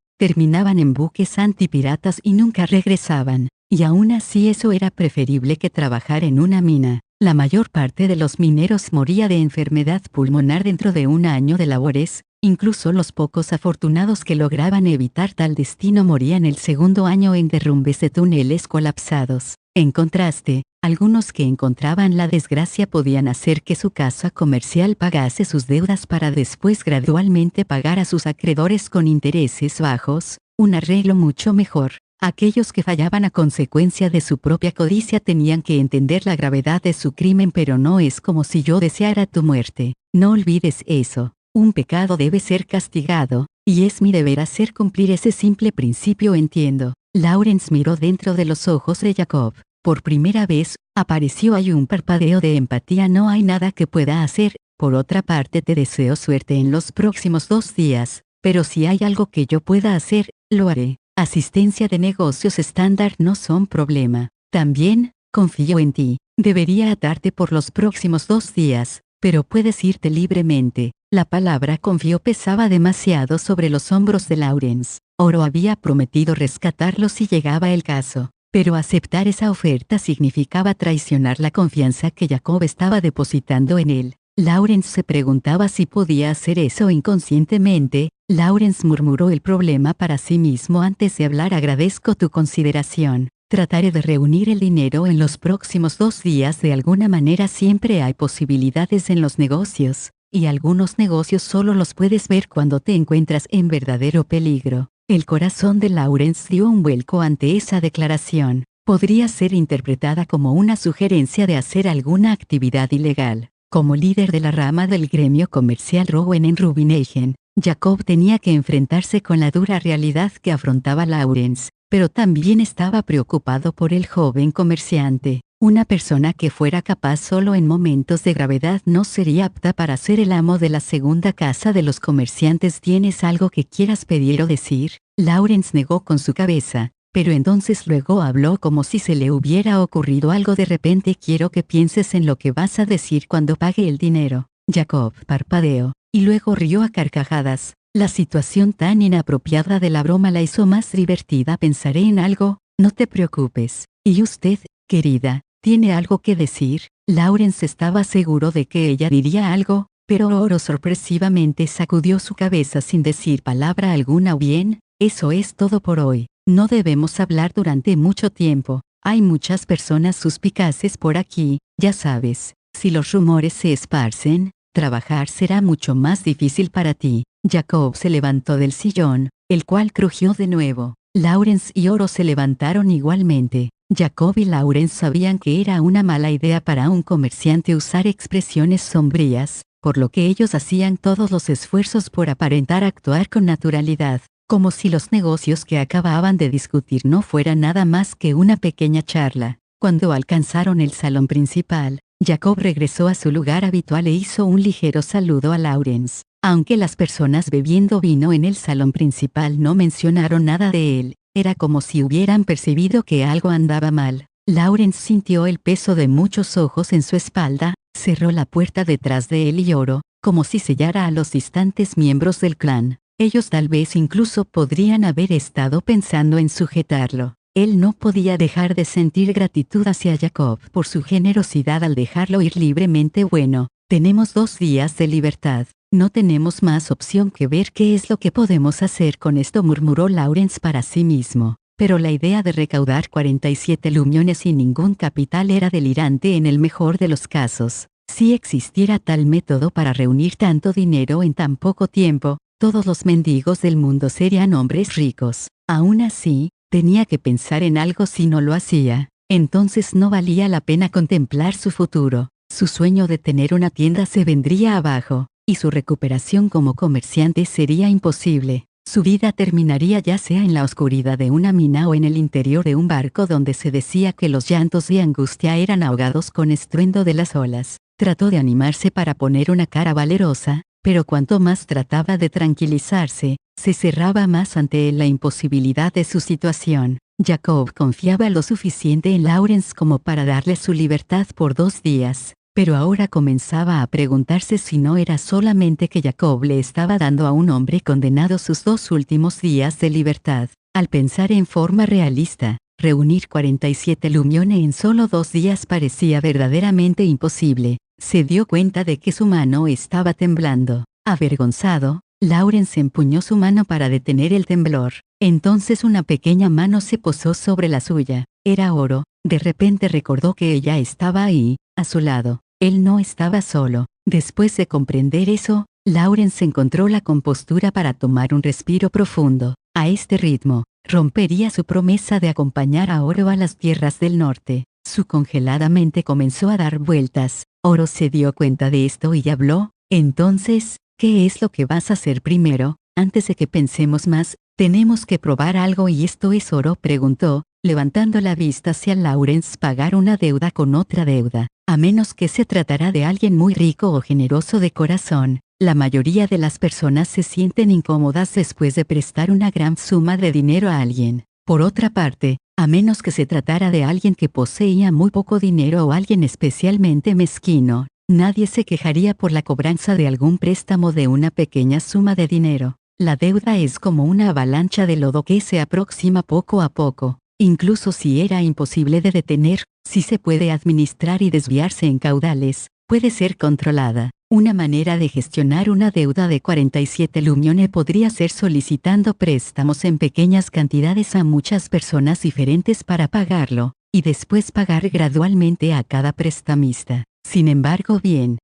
terminaban en buques antipiratas y nunca regresaban, y aún así eso era preferible que trabajar en una mina. La mayor parte de los mineros moría de enfermedad pulmonar dentro de 1 año de labores, incluso los pocos afortunados que lograban evitar tal destino morían el segundo año en derrumbes de túneles colapsados. En contraste, algunos que encontraban la desgracia podían hacer que su casa comercial pagase sus deudas para después gradualmente pagar a sus acreedores con intereses bajos, un arreglo mucho mejor. Aquellos que fallaban a consecuencia de su propia codicia tenían que entender la gravedad de su crimen, pero no es como si yo deseara tu muerte. No olvides eso. Un pecado debe ser castigado, y es mi deber hacer cumplir ese simple principio. Entiendo. Lawrence miró dentro de los ojos de Jacob. Por primera vez, apareció ahí un parpadeo de empatía. No hay nada que pueda hacer. Por otra parte, te deseo suerte en los próximos 2 días, pero si hay algo que yo pueda hacer, lo haré. Asistencia de negocios estándar no son problema. También, confío en ti. Debería atarte por los próximos 2 días, pero puedes irte libremente. La palabra confío pesaba demasiado sobre los hombros de Lawrence. Oro había prometido rescatarlo si llegaba el caso, pero aceptar esa oferta significaba traicionar la confianza que Jacob estaba depositando en él. Lawrence se preguntaba si podía hacer eso inconscientemente. Lawrence murmuró el problema para sí mismo antes de hablar. Agradezco tu consideración. Trataré de reunir el dinero en los próximos 2 días. De alguna manera siempre hay posibilidades en los negocios, y algunos negocios solo los puedes ver cuando te encuentras en verdadero peligro. El corazón de Lawrence dio un vuelco ante esa declaración. Podría ser interpretada como una sugerencia de hacer alguna actividad ilegal. Como líder de la rama del gremio comercial Rowan en Rubinhagen, Jacob tenía que enfrentarse con la dura realidad que afrontaba Lawrence, pero también estaba preocupado por el joven comerciante. Una persona que fuera capaz solo en momentos de gravedad no sería apta para ser el amo de la segunda casa de los comerciantes. ¿Tienes algo que quieras pedir o decir? Lawrence negó con su cabeza, pero entonces luego habló como si se le hubiera ocurrido algo de repente. Quiero que pienses en lo que vas a decir cuando pague el dinero. Jacob parpadeó, y luego rió a carcajadas. La situación tan inapropiada de la broma la hizo más divertida. Pensaré en algo, no te preocupes. ¿Y usted, querida, tiene algo que decir? Lawrence estaba seguro de que ella diría algo, pero Oro sorpresivamente sacudió su cabeza sin decir palabra alguna. Bien, eso es todo por hoy. No debemos hablar durante mucho tiempo. Hay muchas personas suspicaces por aquí, ya sabes. Si los rumores se esparcen, trabajar será mucho más difícil para ti. Jacob se levantó del sillón, el cual crujió de nuevo. Lawrence y Oro se levantaron igualmente. Jacob y Lawrence sabían que era una mala idea para un comerciante usar expresiones sombrías, por lo que ellos hacían todos los esfuerzos por aparentar actuar con naturalidad, como si los negocios que acababan de discutir no fueran nada más que una pequeña charla. Cuando alcanzaron el salón principal, Jacob regresó a su lugar habitual e hizo un ligero saludo a Lawrence. Aunque las personas bebiendo vino en el salón principal no mencionaron nada de él, era como si hubieran percibido que algo andaba mal. Lawrence sintió el peso de muchos ojos en su espalda, cerró la puerta detrás de él y oró, como si sellara a los distantes miembros del clan. Ellos tal vez incluso podrían haber estado pensando en sujetarlo. Él no podía dejar de sentir gratitud hacia Jacob por su generosidad al dejarlo ir libremente. Bueno, tenemos 2 días de libertad. No tenemos más opción que ver qué es lo que podemos hacer con esto, murmuró Lawrence para sí mismo. Pero la idea de recaudar 47 lumiones sin ningún capital era delirante en el mejor de los casos. Si existiera tal método para reunir tanto dinero en tan poco tiempo, todos los mendigos del mundo serían hombres ricos. Aún así, tenía que pensar en algo. Si no lo hacía, entonces no valía la pena contemplar su futuro. Su sueño de tener una tienda se vendría abajo, y su recuperación como comerciante sería imposible. Su vida terminaría ya sea en la oscuridad de una mina o en el interior de un barco donde se decía que los llantos de angustia eran ahogados con estruendo de las olas. Trató de animarse para poner una cara valerosa, pero cuanto más trataba de tranquilizarse, se cerraba más ante la imposibilidad de su situación. Jacob confiaba lo suficiente en Lawrence como para darle su libertad por 2 días. Pero ahora comenzaba a preguntarse si no era solamente que Jacob le estaba dando a un hombre condenado sus 2 últimos días de libertad. Al pensar en forma realista, reunir 47 lumiones en solo 2 días parecía verdaderamente imposible. Se dio cuenta de que su mano estaba temblando. Avergonzado, Lawrence empuñó su mano para detener el temblor. Entonces una pequeña mano se posó sobre la suya. Era Oro. De repente recordó que ella estaba ahí, a su lado. Él no estaba solo. Después de comprender eso, Lawrence encontró la compostura para tomar un respiro profundo. A este ritmo, rompería su promesa de acompañar a Oro a las tierras del norte. Su congelada mente comenzó a dar vueltas. Oro se dio cuenta de esto y habló. Entonces, ¿qué es lo que vas a hacer primero? Antes de que pensemos más, tenemos que probar algo. ¿Y esto es? Oro preguntó, levantando la vista hacia Lawrence. Pagar una deuda con otra deuda, a menos que se tratara de alguien muy rico o generoso de corazón. La mayoría de las personas se sienten incómodas después de prestar una gran suma de dinero a alguien. Por otra parte, a menos que se tratara de alguien que poseía muy poco dinero o alguien especialmente mezquino, nadie se quejaría por la cobranza de algún préstamo de una pequeña suma de dinero. La deuda es como una avalancha de lodo que se aproxima poco a poco. Incluso si era imposible de detener, si se puede administrar y desviarse en caudales, puede ser controlada. Una manera de gestionar una deuda de 47 lumiones podría ser solicitando préstamos en pequeñas cantidades a muchas personas diferentes para pagarlo, y después pagar gradualmente a cada prestamista. Sin embargo, bien,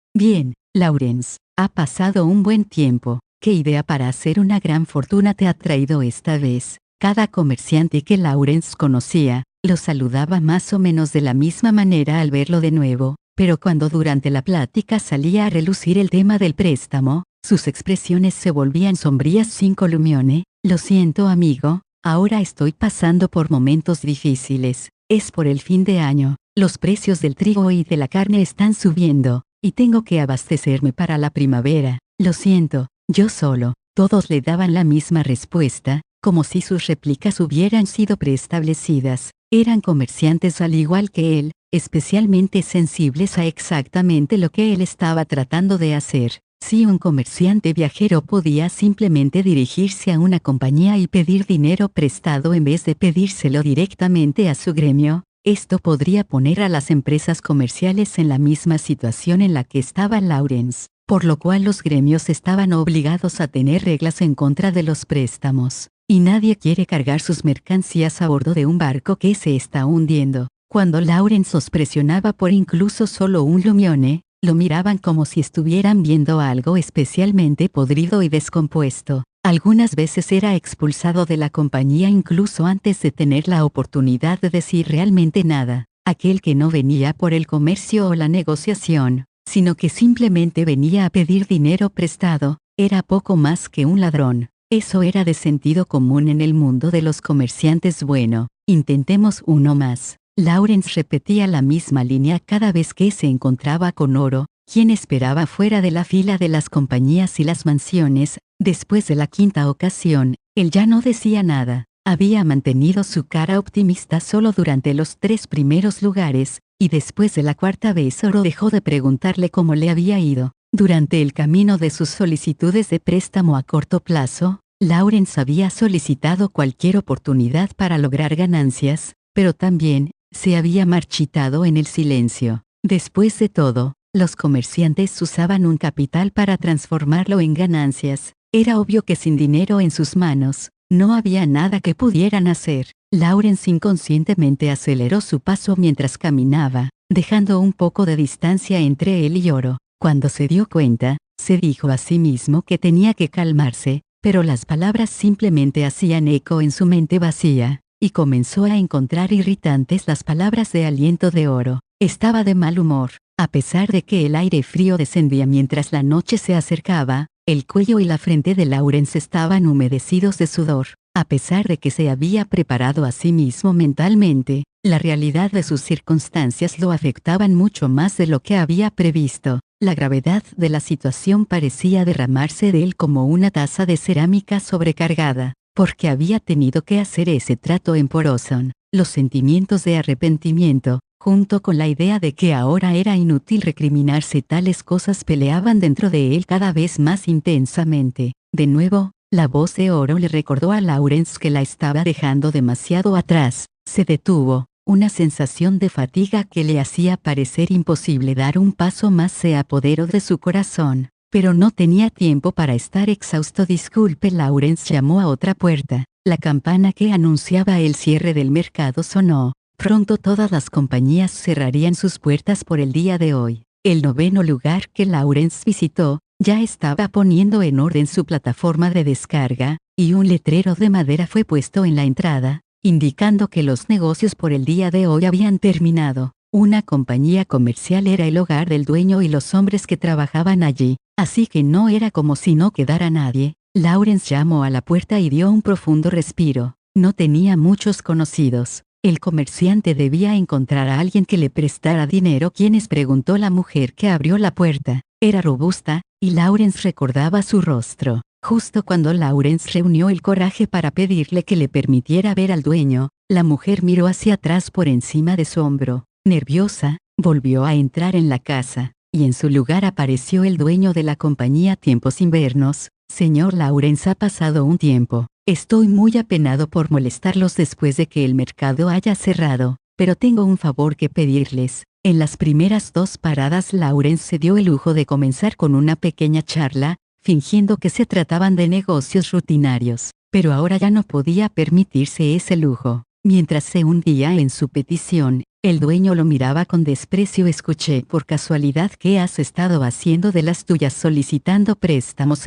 Lawrence, ha pasado un buen tiempo. ¿Qué idea para hacer una gran fortuna te ha traído esta vez? Cada comerciante que Lawrence conocía, lo saludaba más o menos de la misma manera al verlo de nuevo, pero cuando durante la plática salía a relucir el tema del préstamo, sus expresiones se volvían sombrías sin Columione. Lo siento amigo, ahora estoy pasando por momentos difíciles, es por el fin de año, los precios del trigo y de la carne están subiendo, y tengo que abastecerme para la primavera, lo siento, yo solo. Todos le daban la misma respuesta, como si sus réplicas hubieran sido preestablecidas. Eran comerciantes al igual que él, especialmente sensibles a exactamente lo que él estaba tratando de hacer. Si un comerciante viajero podía simplemente dirigirse a una compañía y pedir dinero prestado en vez de pedírselo directamente a su gremio, esto podría poner a las empresas comerciales en la misma situación en la que estaba Lawrence, por lo cual los gremios estaban obligados a tener reglas en contra de los préstamos, y nadie quiere cargar sus mercancías a bordo de un barco que se está hundiendo. Cuando Lawrence os presionaba por incluso solo un lumione, lo miraban como si estuvieran viendo algo especialmente podrido y descompuesto. Algunas veces era expulsado de la compañía incluso antes de tener la oportunidad de decir realmente nada. Aquel que no venía por el comercio o la negociación, sino que simplemente venía a pedir dinero prestado, era poco más que un ladrón. Eso era de sentido común en el mundo de los comerciantes. Bueno, intentemos uno más. Lawrence repetía la misma línea cada vez que se encontraba con Oro, quien esperaba fuera de la fila de las compañías y las mansiones. Después de la quinta ocasión, él ya no decía nada. Había mantenido su cara optimista solo durante los 3 primeros lugares, y después de la cuarta vez Oro dejó de preguntarle cómo le había ido. Durante el camino de sus solicitudes de préstamo a corto plazo, Lawrence había solicitado cualquier oportunidad para lograr ganancias, pero también se había marchitado en el silencio. Después de todo, los comerciantes usaban un capital para transformarlo en ganancias. Era obvio que sin dinero en sus manos, no había nada que pudieran hacer. Lawrence inconscientemente aceleró su paso mientras caminaba, dejando un poco de distancia entre él y Oro. Cuando se dio cuenta, se dijo a sí mismo que tenía que calmarse, pero las palabras simplemente hacían eco en su mente vacía, y comenzó a encontrar irritantes las palabras de aliento de Oro. Estaba de mal humor, a pesar de que el aire frío descendía mientras la noche se acercaba. El cuello y la frente de Lawrence estaban humedecidos de sudor. A pesar de que se había preparado a sí mismo mentalmente, la realidad de sus circunstancias lo afectaban mucho más de lo que había previsto. La gravedad de la situación parecía derramarse de él como una taza de cerámica sobrecargada, porque había tenido que hacer ese trato en Poroson. Los sentimientos de arrepentimiento, junto con la idea de que ahora era inútil recriminarse tales cosas, peleaban dentro de él cada vez más intensamente. De nuevo, la voz de Oro le recordó a Lawrence que la estaba dejando demasiado atrás. Se detuvo. Una sensación de fatiga que le hacía parecer imposible dar un paso más se apoderó de su corazón. Pero no tenía tiempo para estar exhausto. Disculpe. Lawrence llamó a otra puerta. La campana que anunciaba el cierre del mercado sonó. Pronto todas las compañías cerrarían sus puertas por el día de hoy. El 9º lugar que Lawrence visitó, ya estaba poniendo en orden su plataforma de descarga, y un letrero de madera fue puesto en la entrada, indicando que los negocios por el día de hoy habían terminado. Una compañía comercial era el hogar del dueño y los hombres que trabajaban allí, así que no era como si no quedara nadie. Lawrence llamó a la puerta y dio un profundo respiro. No tenía muchos conocidos. El comerciante debía encontrar a alguien que le prestara dinero. ¿Quiénes?, preguntó la mujer que abrió la puerta. Era robusta, y Lawrence recordaba su rostro. Justo cuando Lawrence reunió el coraje para pedirle que le permitiera ver al dueño, la mujer miró hacia atrás por encima de su hombro. Nerviosa, volvió a entrar en la casa, y en su lugar apareció el dueño de la compañía Tiempos Invernos. Señor Lawrence, ha pasado un tiempo. Estoy muy apenado por molestarlos después de que el mercado haya cerrado, pero tengo un favor que pedirles. En las primeras 2 paradas Lawrence se dio el lujo de comenzar con una pequeña charla, fingiendo que se trataban de negocios rutinarios, pero ahora ya no podía permitirse ese lujo. Mientras se hundía en su petición, El dueño lo miraba con desprecio. Escuché por casualidad que has estado haciendo de las tuyas solicitando préstamos.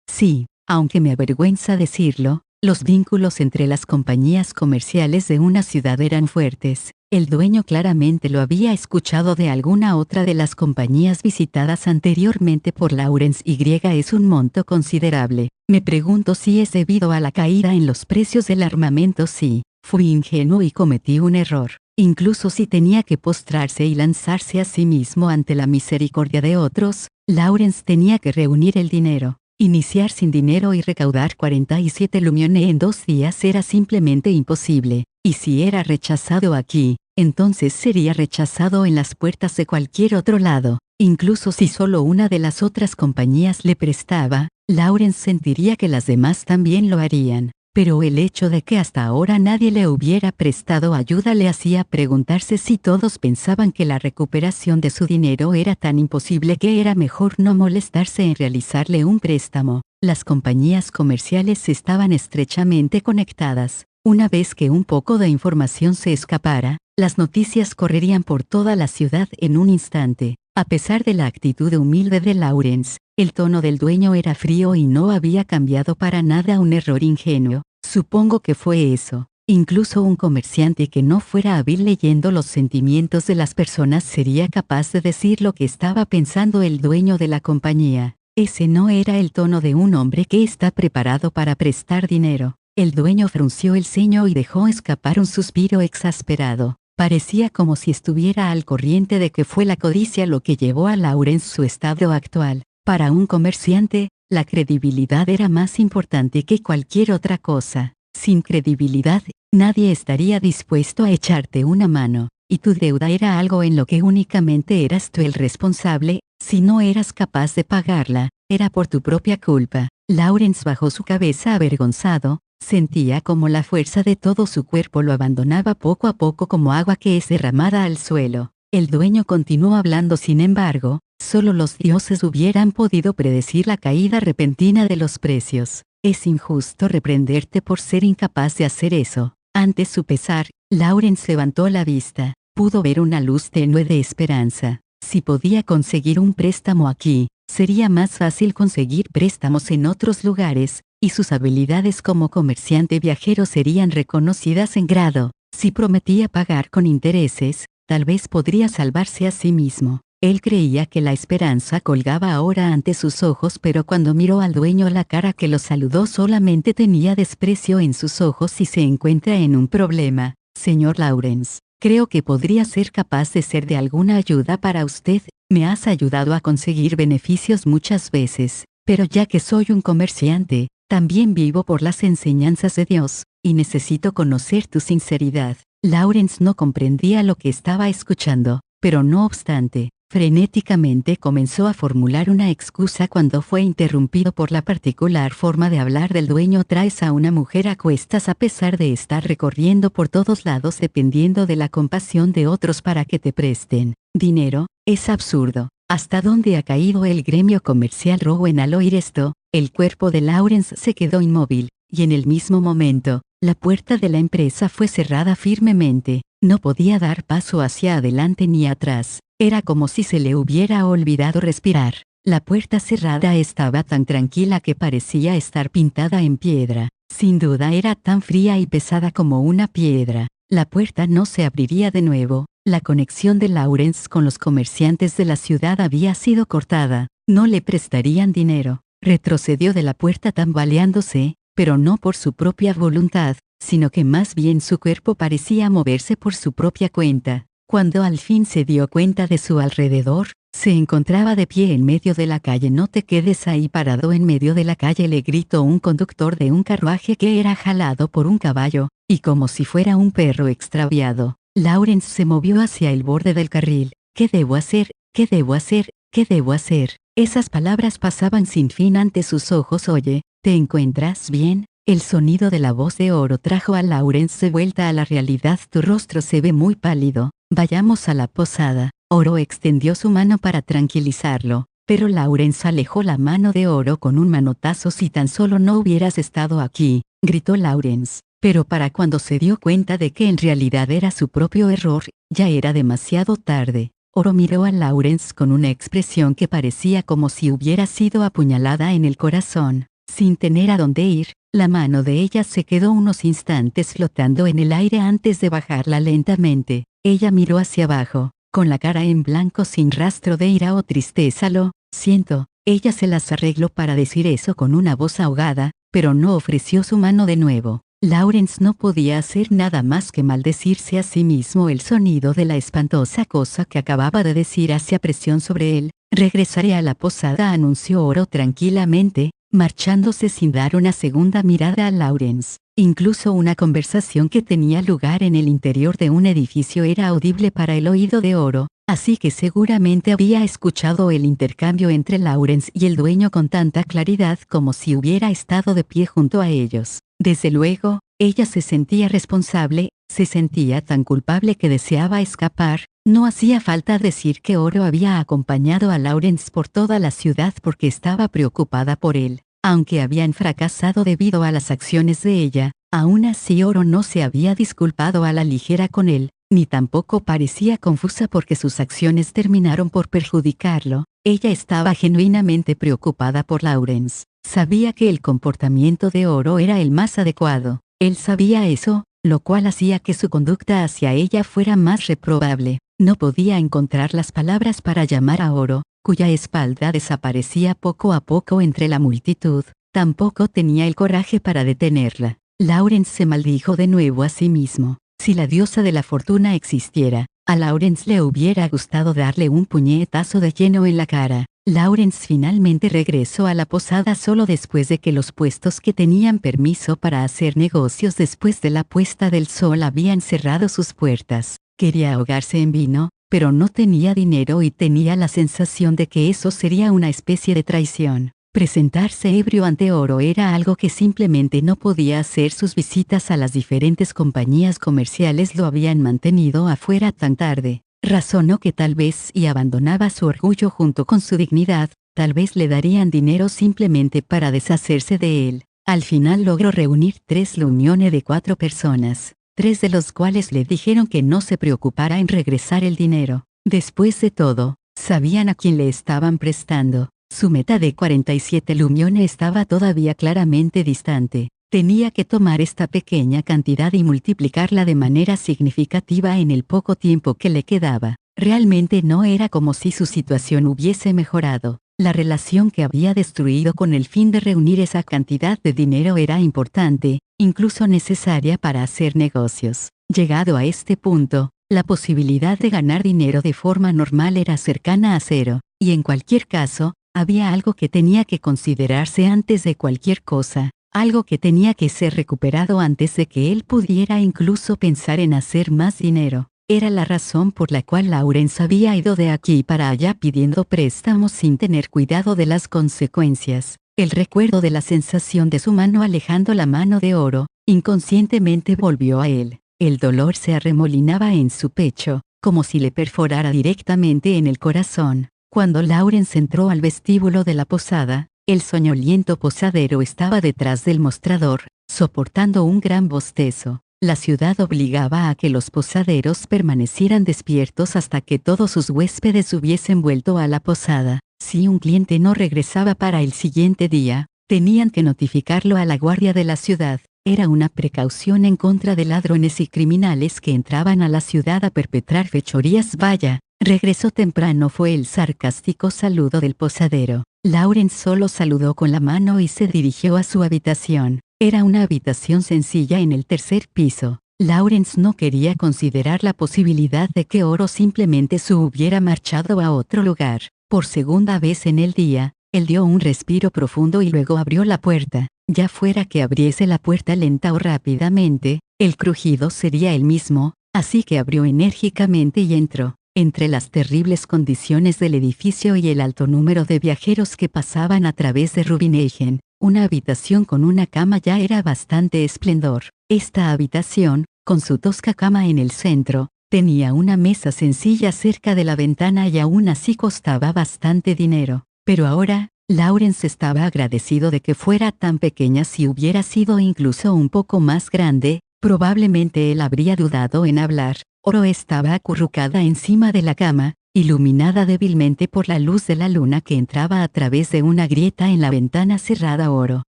Sí, aunque me avergüenza decirlo, los vínculos entre las compañías comerciales de una ciudad eran fuertes. El dueño claramente lo había escuchado de alguna otra de las compañías visitadas anteriormente por Lawrence. Es un monto considerable. Me pregunto si es debido a la caída en los precios del armamento. Sí, fui ingenuo y cometí un error. Incluso si tenía que postrarse y lanzarse a sí mismo ante la misericordia de otros, Lawrence tenía que reunir el dinero. Iniciar sin dinero y recaudar 47 lumiones en 2 días era simplemente imposible. Y si era rechazado aquí, entonces sería rechazado en las puertas de cualquier otro lado. Incluso si solo una de las otras compañías le prestaba, Lawrence sentiría que las demás también lo harían. Pero el hecho de que hasta ahora nadie le hubiera prestado ayuda le hacía preguntarse si todos pensaban que la recuperación de su dinero era tan imposible que era mejor no molestarse en realizarle un préstamo. Las compañías comerciales estaban estrechamente conectadas. Una vez que un poco de información se escapara, las noticias correrían por toda la ciudad en un instante. A pesar de la actitud humilde de Lawrence, el tono del dueño era frío y no había cambiado para nada. Un error ingenuo. Supongo que fue eso. Incluso un comerciante que no fuera hábil leyendo los sentimientos de las personas sería capaz de decir lo que estaba pensando el dueño de la compañía. Ese no era el tono de un hombre que está preparado para prestar dinero. El dueño frunció el ceño y dejó escapar un suspiro exasperado. Parecía como si estuviera al corriente de que fue la codicia lo que llevó a Lawrence su estado actual. Para un comerciante, la credibilidad era más importante que cualquier otra cosa. Sin credibilidad, nadie estaría dispuesto a echarte una mano, y tu deuda era algo en lo que únicamente eras tú el responsable. Si no eras capaz de pagarla, era por tu propia culpa. Lawrence bajó su cabeza avergonzado. Sentía como la fuerza de todo su cuerpo lo abandonaba poco a poco como agua que es derramada al suelo. El dueño continuó hablando. Sin embargo, solo los dioses hubieran podido predecir la caída repentina de los precios. Es injusto reprenderte por ser incapaz de hacer eso. Ante su pesar, Lawrence levantó la vista. Pudo ver una luz tenue de esperanza. Si podía conseguir un préstamo aquí, sería más fácil conseguir préstamos en otros lugares, y sus habilidades como comerciante viajero serían reconocidas en grado. Si prometía pagar con intereses, tal vez podría salvarse a sí mismo. Él creía que la esperanza colgaba ahora ante sus ojos, pero cuando miró al dueño la cara que lo saludó solamente tenía desprecio en sus ojos. Y se encuentra en un problema, señor Lawrence. Creo que podría ser capaz de ser de alguna ayuda para usted. Me has ayudado a conseguir beneficios muchas veces, pero ya que soy un comerciante, también vivo por las enseñanzas de Dios, y necesito conocer tu sinceridad. Lawrence no comprendía lo que estaba escuchando, pero no obstante, frenéticamente comenzó a formular una excusa cuando fue interrumpido por la particular forma de hablar del dueño. Traes a una mujer a cuestas a pesar de estar recorriendo por todos lados dependiendo de la compasión de otros para que te presten dinero. Es absurdo. ¿Hasta dónde ha caído el gremio comercial Rowan? Al oír esto, el cuerpo de Lawrence se quedó inmóvil, y en el mismo momento, la puerta de la empresa fue cerrada firmemente. No podía dar paso hacia adelante ni atrás. Era como si se le hubiera olvidado respirar. La puerta cerrada estaba tan tranquila que parecía estar pintada en piedra. Sin duda era tan fría y pesada como una piedra. La puerta no se abriría de nuevo. La conexión de Lawrence con los comerciantes de la ciudad había sido cortada. No le prestarían dinero. Retrocedió de la puerta tambaleándose, pero no por su propia voluntad, sino que más bien su cuerpo parecía moverse por su propia cuenta. Cuando al fin se dio cuenta de su alrededor, se encontraba de pie en medio de la calle. No te quedes ahí parado en medio de la calle, le gritó un conductor de un carruaje que era jalado por un caballo, y como si fuera un perro extraviado. Lawrence se movió hacia el borde del carril. ¿Qué debo hacer? ¿Qué debo hacer? ¿Qué debo hacer? Esas palabras pasaban sin fin ante sus ojos. Oye, ¿te encuentras bien? El sonido de la voz de Oro trajo a Lawrence de vuelta a la realidad. Tu rostro se ve muy pálido. Vayamos a la posada. Oro extendió su mano para tranquilizarlo, pero Lawrence alejó la mano de Oro con un manotazo. Si tan solo no hubieras estado aquí, gritó Lawrence. Pero para cuando se dio cuenta de que en realidad era su propio error, Ya era demasiado tarde. Oro miró a Lawrence con una expresión que parecía como si hubiera sido apuñalada en el corazón. Sin tener a dónde ir, la mano de ella se quedó unos instantes flotando en el aire antes de bajarla lentamente. Ella miró hacia abajo, con la cara en blanco sin rastro de ira o tristeza. Lo siento. Ella se las arregló para decir eso con una voz ahogada, pero no ofreció su mano de nuevo. Lawrence no podía hacer nada más que maldecirse a sí mismo. El sonido de la espantosa cosa que acababa de decir hacía presión sobre él. Regresaré a la posada, anunció Oro tranquilamente, marchándose sin dar una segunda mirada a Lawrence. Incluso una conversación que tenía lugar en el interior de un edificio era audible para el oído de Oro, así que seguramente había escuchado el intercambio entre Lawrence y el dueño con tanta claridad como si hubiera estado de pie junto a ellos. Desde luego, ella se sentía responsable, se sentía tan culpable que deseaba escapar. No hacía falta decir que Oro había acompañado a Lawrence por toda la ciudad porque estaba preocupada por él. Aunque habían fracasado debido a las acciones de ella, aún así Oro no se había disculpado a la ligera con él, ni tampoco parecía confusa porque sus acciones terminaron por perjudicarlo. Ella estaba genuinamente preocupada por Lawrence. Sabía que el comportamiento de Oro era el más adecuado. Él sabía eso, lo cual hacía que su conducta hacia ella fuera más reprobable. No podía encontrar las palabras para llamar a Oro, cuya espalda desaparecía poco a poco entre la multitud. Tampoco tenía el coraje para detenerla. Lawrence se maldijo de nuevo a sí mismo. Si la diosa de la fortuna existiera, a Lawrence le hubiera gustado darle un puñetazo de lleno en la cara. Lawrence finalmente regresó a la posada solo después de que los puestos que tenían permiso para hacer negocios después de la puesta del sol habían cerrado sus puertas. Quería ahogarse en vino, pero no tenía dinero y tenía la sensación de que eso sería una especie de traición. Presentarse ebrio ante Oro era algo que simplemente no podía hacer. Sus visitas a las diferentes compañías comerciales lo habían mantenido afuera tan tarde. Razonó que tal vez y abandonaba su orgullo junto con su dignidad, tal vez le darían dinero simplemente para deshacerse de él. Al final logró reunir 3 reuniones de 4 personas, 3 de los cuales le dijeron que no se preocupara en regresar el dinero. Después de todo, sabían a quién le estaban prestando. Su meta de 47 lumiones estaba todavía claramente distante. Tenía que tomar esta pequeña cantidad y multiplicarla de manera significativa en el poco tiempo que le quedaba. Realmente no era como si su situación hubiese mejorado. La relación que había destruido con el fin de reunir esa cantidad de dinero era importante, incluso necesaria para hacer negocios. Llegado a este punto, la posibilidad de ganar dinero de forma normal era cercana a cero, y en cualquier caso, había algo que tenía que considerarse antes de cualquier cosa. Algo que tenía que ser recuperado antes de que él pudiera incluso pensar en hacer más dinero. Era la razón por la cual Lawrence había ido de aquí para allá pidiendo préstamos sin tener cuidado de las consecuencias. El recuerdo de la sensación de su mano alejando la mano de Oro, inconscientemente volvió a él. El dolor se arremolinaba en su pecho, como si le perforara directamente en el corazón. Cuando Lawrence entró al vestíbulo de la posada, el soñoliento posadero estaba detrás del mostrador, soportando un gran bostezo. La ciudad obligaba a que los posaderos permanecieran despiertos hasta que todos sus huéspedes hubiesen vuelto a la posada. Si un cliente no regresaba para el siguiente día, tenían que notificarlo a la guardia de la ciudad. Era una precaución en contra de ladrones y criminales que entraban a la ciudad a perpetrar fechorías. Vaya, regresó temprano, fue el sarcástico saludo del posadero. Lawrence solo saludó con la mano y se dirigió a su habitación. Era una habitación sencilla en el 3er piso. Lawrence no quería considerar la posibilidad de que Oro simplemente se hubiera marchado a otro lugar. Por segunda vez en el día, él dio un respiro profundo y luego abrió la puerta. Ya fuera que abriese la puerta lenta o rápidamente, el crujido sería el mismo, así que abrió enérgicamente y entró. Entre las terribles condiciones del edificio y el alto número de viajeros que pasaban a través de Rubinhagen, una habitación con una cama ya era bastante esplendor. Esta habitación, con su tosca cama en el centro, tenía una mesa sencilla cerca de la ventana y aún así costaba bastante dinero. Pero ahora, Lawrence estaba agradecido de que fuera tan pequeña. Si hubiera sido incluso un poco más grande, Probablemente él habría dudado en hablar. Oro estaba acurrucada encima de la cama, iluminada débilmente por la luz de la luna que entraba a través de una grieta en la ventana cerrada. Oro.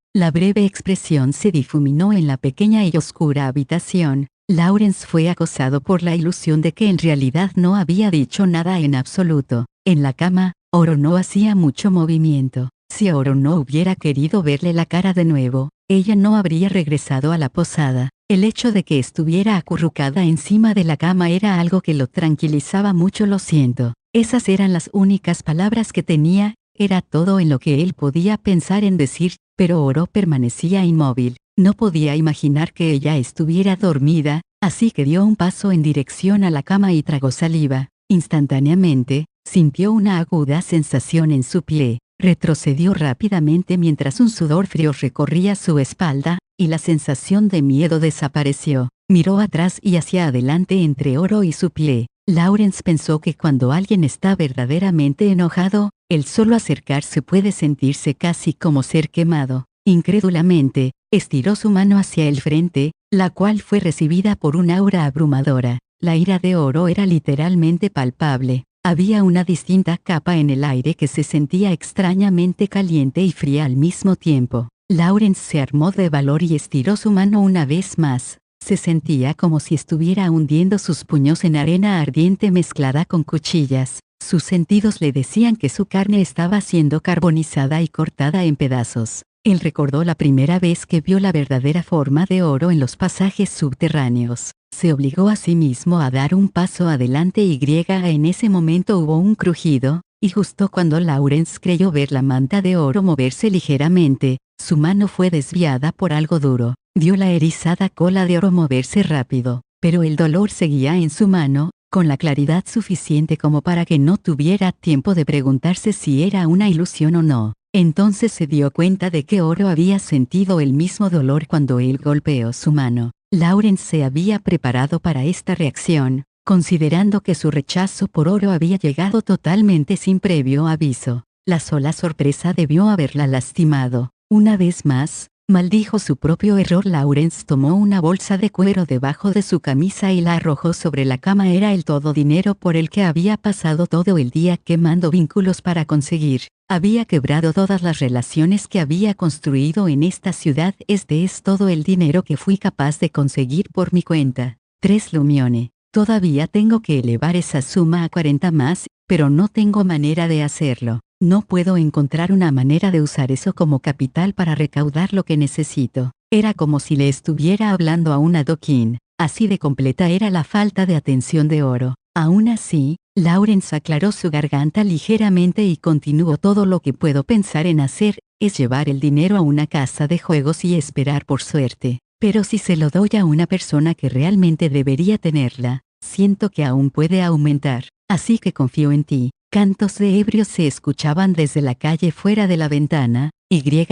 La breve expresión se difuminó en la pequeña y oscura habitación. Lawrence fue acosado por la ilusión de que en realidad no había dicho nada en absoluto. En la cama, Oro no hacía mucho movimiento. Si Oro no hubiera querido verle la cara de nuevo, ella no habría regresado a la posada. El hecho de que estuviera acurrucada encima de la cama era algo que lo tranquilizaba mucho. Lo siento. Esas eran las únicas palabras que tenía, era todo en lo que él podía pensar en decir, pero Oro permanecía inmóvil. No podía imaginar que ella estuviera dormida, así que dio un paso en dirección a la cama y tragó saliva. Instantáneamente, sintió una aguda sensación en su pie. Retrocedió rápidamente mientras un sudor frío recorría su espalda, y la sensación de miedo desapareció. Miró atrás y hacia adelante entre Oro y su pie. Lawrence pensó que cuando alguien está verdaderamente enojado, el solo acercarse puede sentirse casi como ser quemado. Incrédulamente, estiró su mano hacia el frente, la cual fue recibida por una aura abrumadora. La ira de Oro era literalmente palpable. Había una distinta capa en el aire que se sentía extrañamente caliente y fría al mismo tiempo. Lawrence se armó de valor y estiró su mano una vez más. Se sentía como si estuviera hundiendo sus puños en arena ardiente mezclada con cuchillas. Sus sentidos le decían que su carne estaba siendo carbonizada y cortada en pedazos. Él recordó la primera vez que vio la verdadera forma de Oro en los pasajes subterráneos. Se obligó a sí mismo a dar un paso adelante y en ese momento hubo un crujido, y justo cuando Lawrence creyó ver la manta de Oro moverse ligeramente, su mano fue desviada por algo duro. Vio la erizada cola de Oro moverse rápido, pero el dolor seguía en su mano, con la claridad suficiente como para que no tuviera tiempo de preguntarse si era una ilusión o no. Entonces se dio cuenta de que Oro había sentido el mismo dolor cuando él golpeó su mano. Lawrence se había preparado para esta reacción, considerando que su rechazo por Oro había llegado totalmente sin previo aviso. La sola sorpresa debió haberla lastimado. Una vez más, maldijo su propio error. Lawrence tomó una bolsa de cuero debajo de su camisa y la arrojó sobre la cama. Era el todo dinero por el que había pasado todo el día quemando vínculos para conseguir. Había quebrado todas las relaciones que había construido en esta ciudad. Este es todo el dinero que fui capaz de conseguir por mi cuenta. 3 lumione. Todavía tengo que elevar esa suma a 40 más, pero no tengo manera de hacerlo. No puedo encontrar una manera de usar eso como capital para recaudar lo que necesito. Era como si le estuviera hablando a un adoquín. Así de completa era la falta de atención de Oro. Aún así, Lawrence aclaró su garganta ligeramente y continuó: todo lo que puedo pensar en hacer, es llevar el dinero a una casa de juegos y esperar por suerte. Pero si se lo doy a una persona que realmente debería tenerla, siento que aún puede aumentar. Así que confío en ti. Cantos de ebrios se escuchaban desde la calle fuera de la ventana.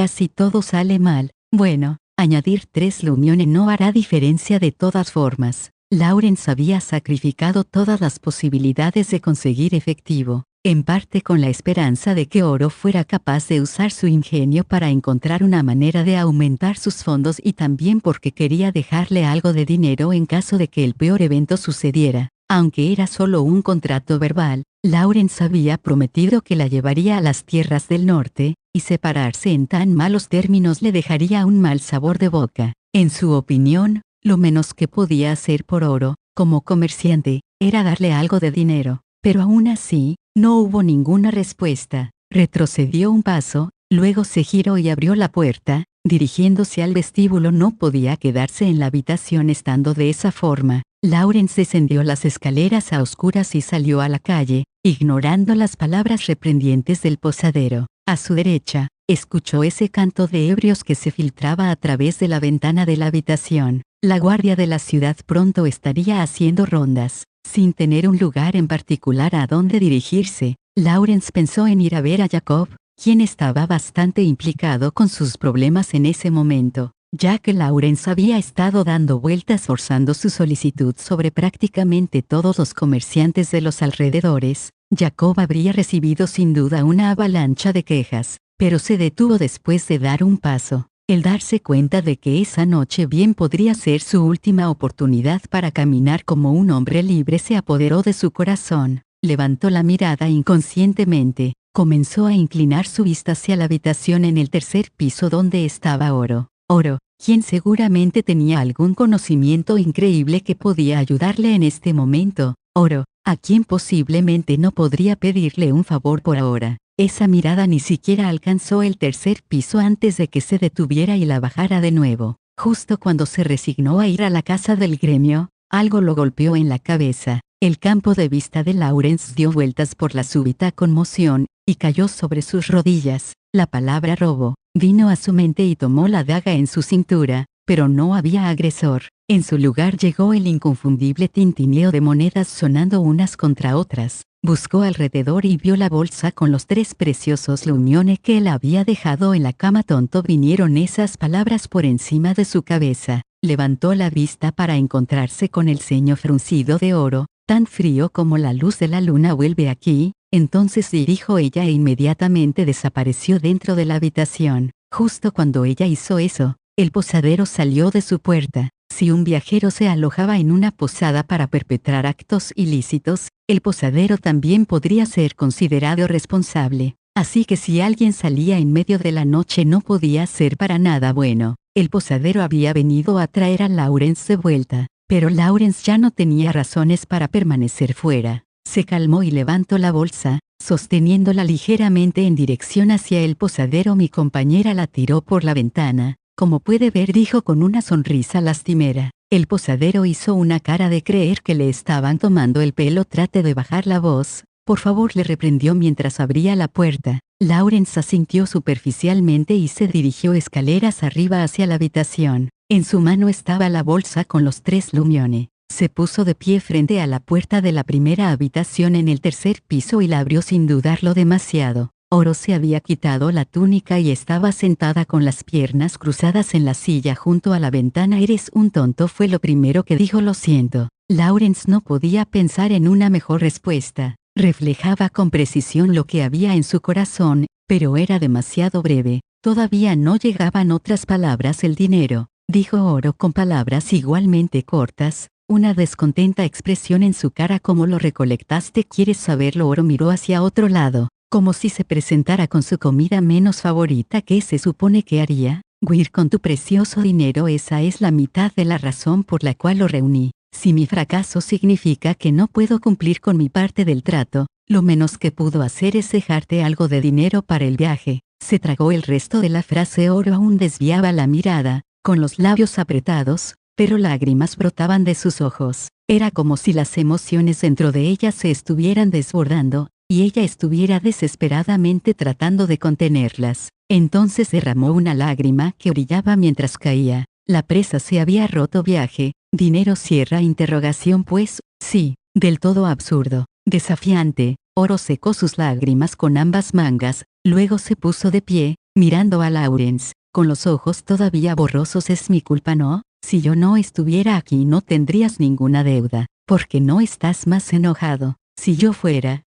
Si todo sale mal, bueno, añadir 3 lumiones no hará diferencia de todas formas. Lawrence había sacrificado todas las posibilidades de conseguir efectivo, en parte con la esperanza de que Oro fuera capaz de usar su ingenio para encontrar una manera de aumentar sus fondos, y también porque quería dejarle algo de dinero en caso de que el peor evento sucediera. Aunque era solo un contrato verbal, Lawrence había prometido que la llevaría a las tierras del norte, y separarse en tan malos términos le dejaría un mal sabor de boca. En su opinión, lo menos que podía hacer por Oro, como comerciante, era darle algo de dinero. Pero aún así, no hubo ninguna respuesta. Retrocedió un paso, luego se giró y abrió la puerta, dirigiéndose al vestíbulo. No podía quedarse en la habitación estando de esa forma. Lawrence descendió las escaleras a oscuras y salió a la calle, ignorando las palabras reprendientes del posadero. A su derecha, escuchó ese canto de ebrios que se filtraba a través de la ventana de la habitación. La guardia de la ciudad pronto estaría haciendo rondas. Sin tener un lugar en particular a dónde dirigirse, Lawrence pensó en ir a ver a Jacob, quien estaba bastante implicado con sus problemas en ese momento. Ya que Lawrence había estado dando vueltas forzando su solicitud sobre prácticamente todos los comerciantes de los alrededores, Jacob habría recibido sin duda una avalancha de quejas, pero se detuvo después de dar un paso. El darse cuenta de que esa noche bien podría ser su última oportunidad para caminar como un hombre libre se apoderó de su corazón. Levantó la mirada inconscientemente, comenzó a inclinar su vista hacia la habitación en el tercer piso donde estaba Oro. Oro, quien seguramente tenía algún conocimiento increíble que podía ayudarle en este momento. Oro, a quien posiblemente no podría pedirle un favor por ahora. Esa mirada ni siquiera alcanzó el tercer piso antes de que se detuviera y la bajara de nuevo. Justo cuando se resignó a ir a la casa del gremio, algo lo golpeó en la cabeza. El campo de vista de Lawrence dio vueltas por la súbita conmoción, y cayó sobre sus rodillas. La palabra robo vino a su mente y tomó la daga en su cintura, pero no había agresor. En su lugar llegó el inconfundible tintineo de monedas sonando unas contra otras. Buscó alrededor y vio la bolsa con los 3 preciosos lumiones que él había dejado en la cama. Tonto, vinieron esas palabras por encima de su cabeza. Levantó la vista para encontrarse con el ceño fruncido de Oro, tan frío como la luz de la luna. ¿Vuelve aquí? Entonces sí, dijo ella, e inmediatamente desapareció dentro de la habitación. Justo cuando ella hizo eso, el posadero salió de su puerta. Si un viajero se alojaba en una posada para perpetrar actos ilícitos, el posadero también podría ser considerado responsable. Así que si alguien salía en medio de la noche no podía ser para nada bueno. El posadero había venido a traer a Lawrence de vuelta, pero Lawrence ya no tenía razones para permanecer fuera. Se calmó y levantó la bolsa, sosteniéndola ligeramente en dirección hacia el posadero. Mi compañera la tiró por la ventana. Como puede ver, dijo con una sonrisa lastimera. El posadero hizo una cara de creer que le estaban tomando el pelo. Trate de bajar la voz, por favor, le reprendió mientras abría la puerta. Lawrence asintió superficialmente y se dirigió escaleras arriba hacia la habitación. En su mano estaba la bolsa con los 3 lumiones. Se puso de pie frente a la puerta de la primera habitación en el tercer piso y la abrió sin dudarlo demasiado. Oro se había quitado la túnica y estaba sentada con las piernas cruzadas en la silla junto a la ventana. Eres un tonto, fue lo primero que dijo. Lo siento. Lawrence no podía pensar en una mejor respuesta. Reflejaba con precisión lo que había en su corazón, pero era demasiado breve. Todavía no llegaban otras palabras. El dinero, dijo Oro con palabras igualmente cortas, una descontenta expresión en su cara. ¿Cómo lo recolectaste? ¿Quieres saberlo? Oro miró hacia otro lado, como si se presentara con su comida menos favorita. ¿Qué se supone que haría? Huir con tu precioso dinero. Esa es la mitad de la razón por la cual lo reuní. Si mi fracaso significa que no puedo cumplir con mi parte del trato, lo menos que puedo hacer es dejarte algo de dinero para el viaje. Se tragó el resto de la frase. Oro aún desviaba la mirada, con los labios apretados, pero lágrimas brotaban de sus ojos. Era como si las emociones dentro de ella se estuvieran desbordando, y ella estuviera desesperadamente tratando de contenerlas. Entonces derramó una lágrima que brillaba mientras caía. La presa se había roto. Viaje, dinero, cierra interrogación. Pues, sí, del todo absurdo, desafiante. Oro secó sus lágrimas con ambas mangas, luego se puso de pie, mirando a Lawrence, con los ojos todavía borrosos. Es mi culpa, ¿no? Si yo no estuviera aquí no tendrías ninguna deuda, porque no estás más enojado. Si yo fuera.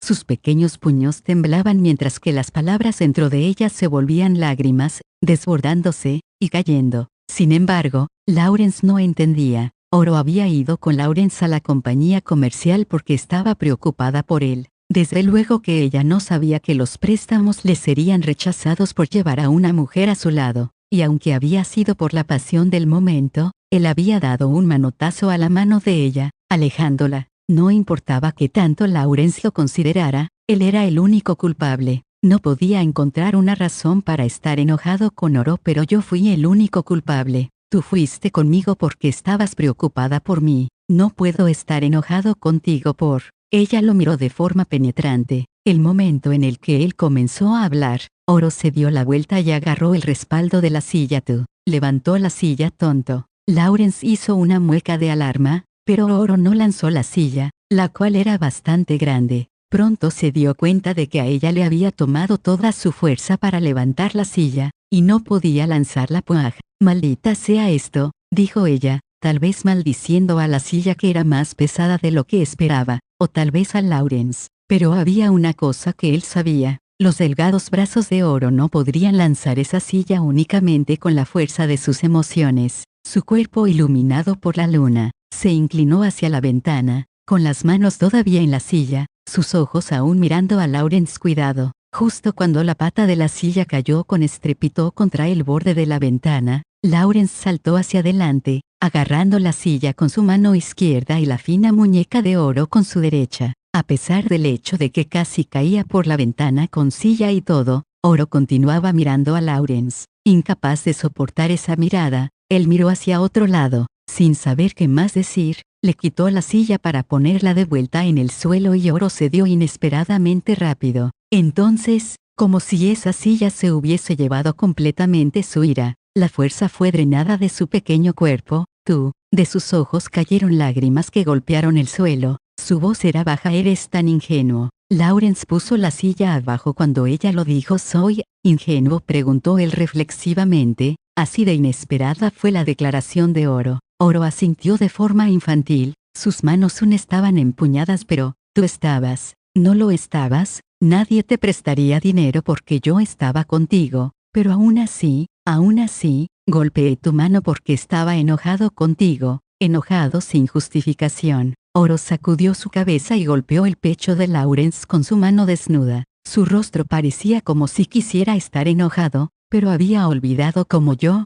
Sus pequeños puños temblaban mientras que las palabras dentro de ella se volvían lágrimas, desbordándose y cayendo. Sin embargo, Lawrence no entendía. Oro había ido con Lawrence a la compañía comercial porque estaba preocupada por él. Desde luego que ella no sabía que los préstamos le serían rechazados por llevar a una mujer a su lado, y aunque había sido por la pasión del momento, él había dado un manotazo a la mano de ella, alejándola. No importaba que tanto Lawrence lo considerara, él era el único culpable. No podía encontrar una razón para estar enojado con Oro, pero yo fui el único culpable. Tú fuiste conmigo porque estabas preocupada por mí. No puedo estar enojado contigo por... Ella lo miró de forma penetrante. El momento en el que él comenzó a hablar, Oro se dio la vuelta y agarró el respaldo de la silla. Tú. Levantó la silla. Tonto. Lawrence hizo una mueca de alarma, pero Oro no lanzó la silla, la cual era bastante grande. Pronto se dio cuenta de que a ella le había tomado toda su fuerza para levantar la silla, y no podía lanzarla. ¡Puaj! Maldita sea esto, dijo ella, tal vez maldiciendo a la silla que era más pesada de lo que esperaba, o tal vez a Lawrence. Pero había una cosa que él sabía, Los delgados brazos de Oro no podrían lanzar esa silla únicamente con la fuerza de sus emociones. Su cuerpo iluminado por la luna, se inclinó hacia la ventana, con las manos todavía en la silla, sus ojos aún mirando a Lawrence cuidado. Justo cuando la pata de la silla cayó con estrépito contra el borde de la ventana, Lawrence saltó hacia adelante, agarrando la silla con su mano izquierda y la fina muñeca de Oro con su derecha. A pesar del hecho de que casi caía por la ventana con silla y todo, Oro continuaba mirando a Lawrence. Incapaz de soportar esa mirada, él miró hacia otro lado, sin saber qué más decir, le quitó la silla para ponerla de vuelta en el suelo y Oro cedió inesperadamente rápido. Entonces, como si esa silla se hubiese llevado completamente su ira, la fuerza fue drenada de su pequeño cuerpo, de sus ojos cayeron lágrimas que golpearon el suelo, su voz era baja. Eres tan ingenuo. Lawrence puso la silla abajo cuando ella lo dijo. ¿Soy ingenuo?, preguntó él reflexivamente. Así de inesperada fue la declaración de Oro. Oro asintió de forma infantil, sus manos aún estaban empuñadas. Pero, tú estabas, ¿no lo estabas? Nadie te prestaría dinero porque yo estaba contigo, pero aún así, golpeé tu mano porque estaba enojado contigo, enojado sin justificación. Oro sacudió su cabeza y golpeó el pecho de Lawrence con su mano desnuda. Su rostro parecía como si quisiera estar enojado, pero había olvidado cómo yo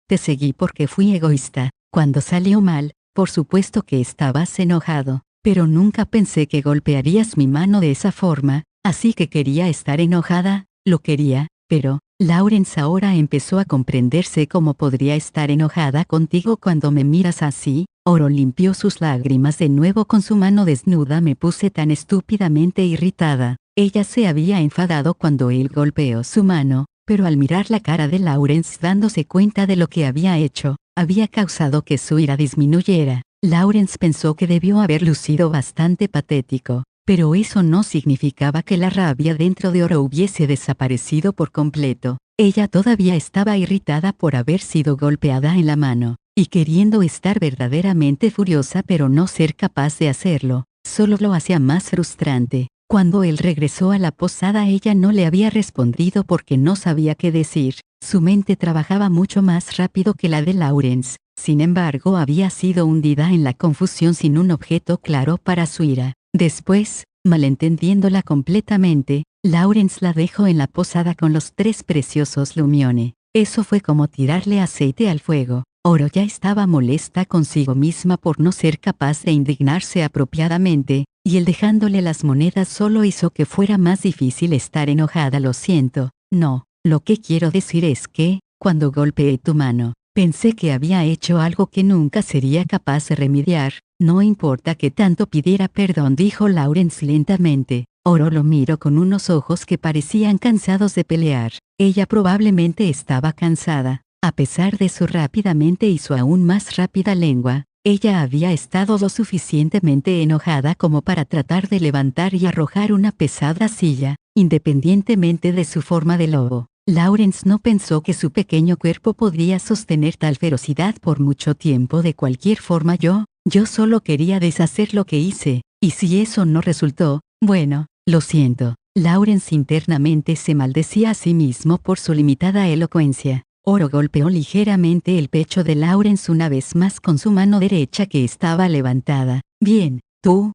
te seguí porque fui egoísta. Cuando salió mal, por supuesto que estabas enojado, pero nunca pensé que golpearías mi mano de esa forma, así que quería estar enojada, lo quería, pero, Lawrence ahora empezó a comprenderse cómo podría estar enojada contigo cuando me miras así. Oro limpió sus lágrimas de nuevo con su mano desnuda. Me puse tan estúpidamente irritada. Ella se había enfadado cuando él golpeó su mano, pero al mirar la cara de Lawrence dándose cuenta de lo que había hecho, había causado que su ira disminuyera. Lawrence pensó que debió haber lucido bastante patético, pero eso no significaba que la rabia dentro de Oro hubiese desaparecido por completo. Ella todavía estaba irritada por haber sido golpeada en la mano, y queriendo estar verdaderamente furiosa pero no ser capaz de hacerlo, solo lo hacía más frustrante. Cuando él regresó a la posada ella no le había respondido porque no sabía qué decir. Su mente trabajaba mucho más rápido que la de Lawrence, sin embargo había sido hundida en la confusión sin un objeto claro para su ira. Después, malentendiéndola completamente, Lawrence la dejó en la posada con los 3 preciosos Lumione. Eso fue como tirarle aceite al fuego. Oro ya estaba molesta consigo misma por no ser capaz de indignarse apropiadamente, y él dejándole las monedas solo hizo que fuera más difícil estar enojada. Lo siento, no, lo que quiero decir es que, cuando golpeé tu mano, pensé que había hecho algo que nunca sería capaz de remediar. No importa que tanto pidiera perdón, dijo Lawrence lentamente. Oro lo miró con unos ojos que parecían cansados de pelear. Ella probablemente estaba cansada. A pesar de su rápidamente y su aún más rápida lengua, ella había estado lo suficientemente enojada como para tratar de levantar y arrojar una pesada silla, independientemente de su forma de lobo. Lawrence no pensó que su pequeño cuerpo podría sostener tal ferocidad por mucho tiempo. De cualquier forma yo solo quería deshacer lo que hice, y si eso no resultó, bueno, lo siento. Lawrence internamente se maldecía a sí mismo por su limitada elocuencia. Oro golpeó ligeramente el pecho de Lawrence una vez más con su mano derecha que estaba levantada. Bien, tú,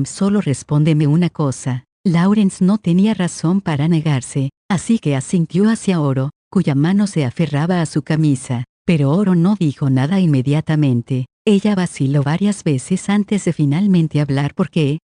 solo respóndeme una cosa. Lawrence no tenía razón para negarse, así que asintió hacia Oro, cuya mano se aferraba a su camisa. Pero Oro no dijo nada inmediatamente. Ella vaciló varias veces antes de finalmente hablar. ¿Por qué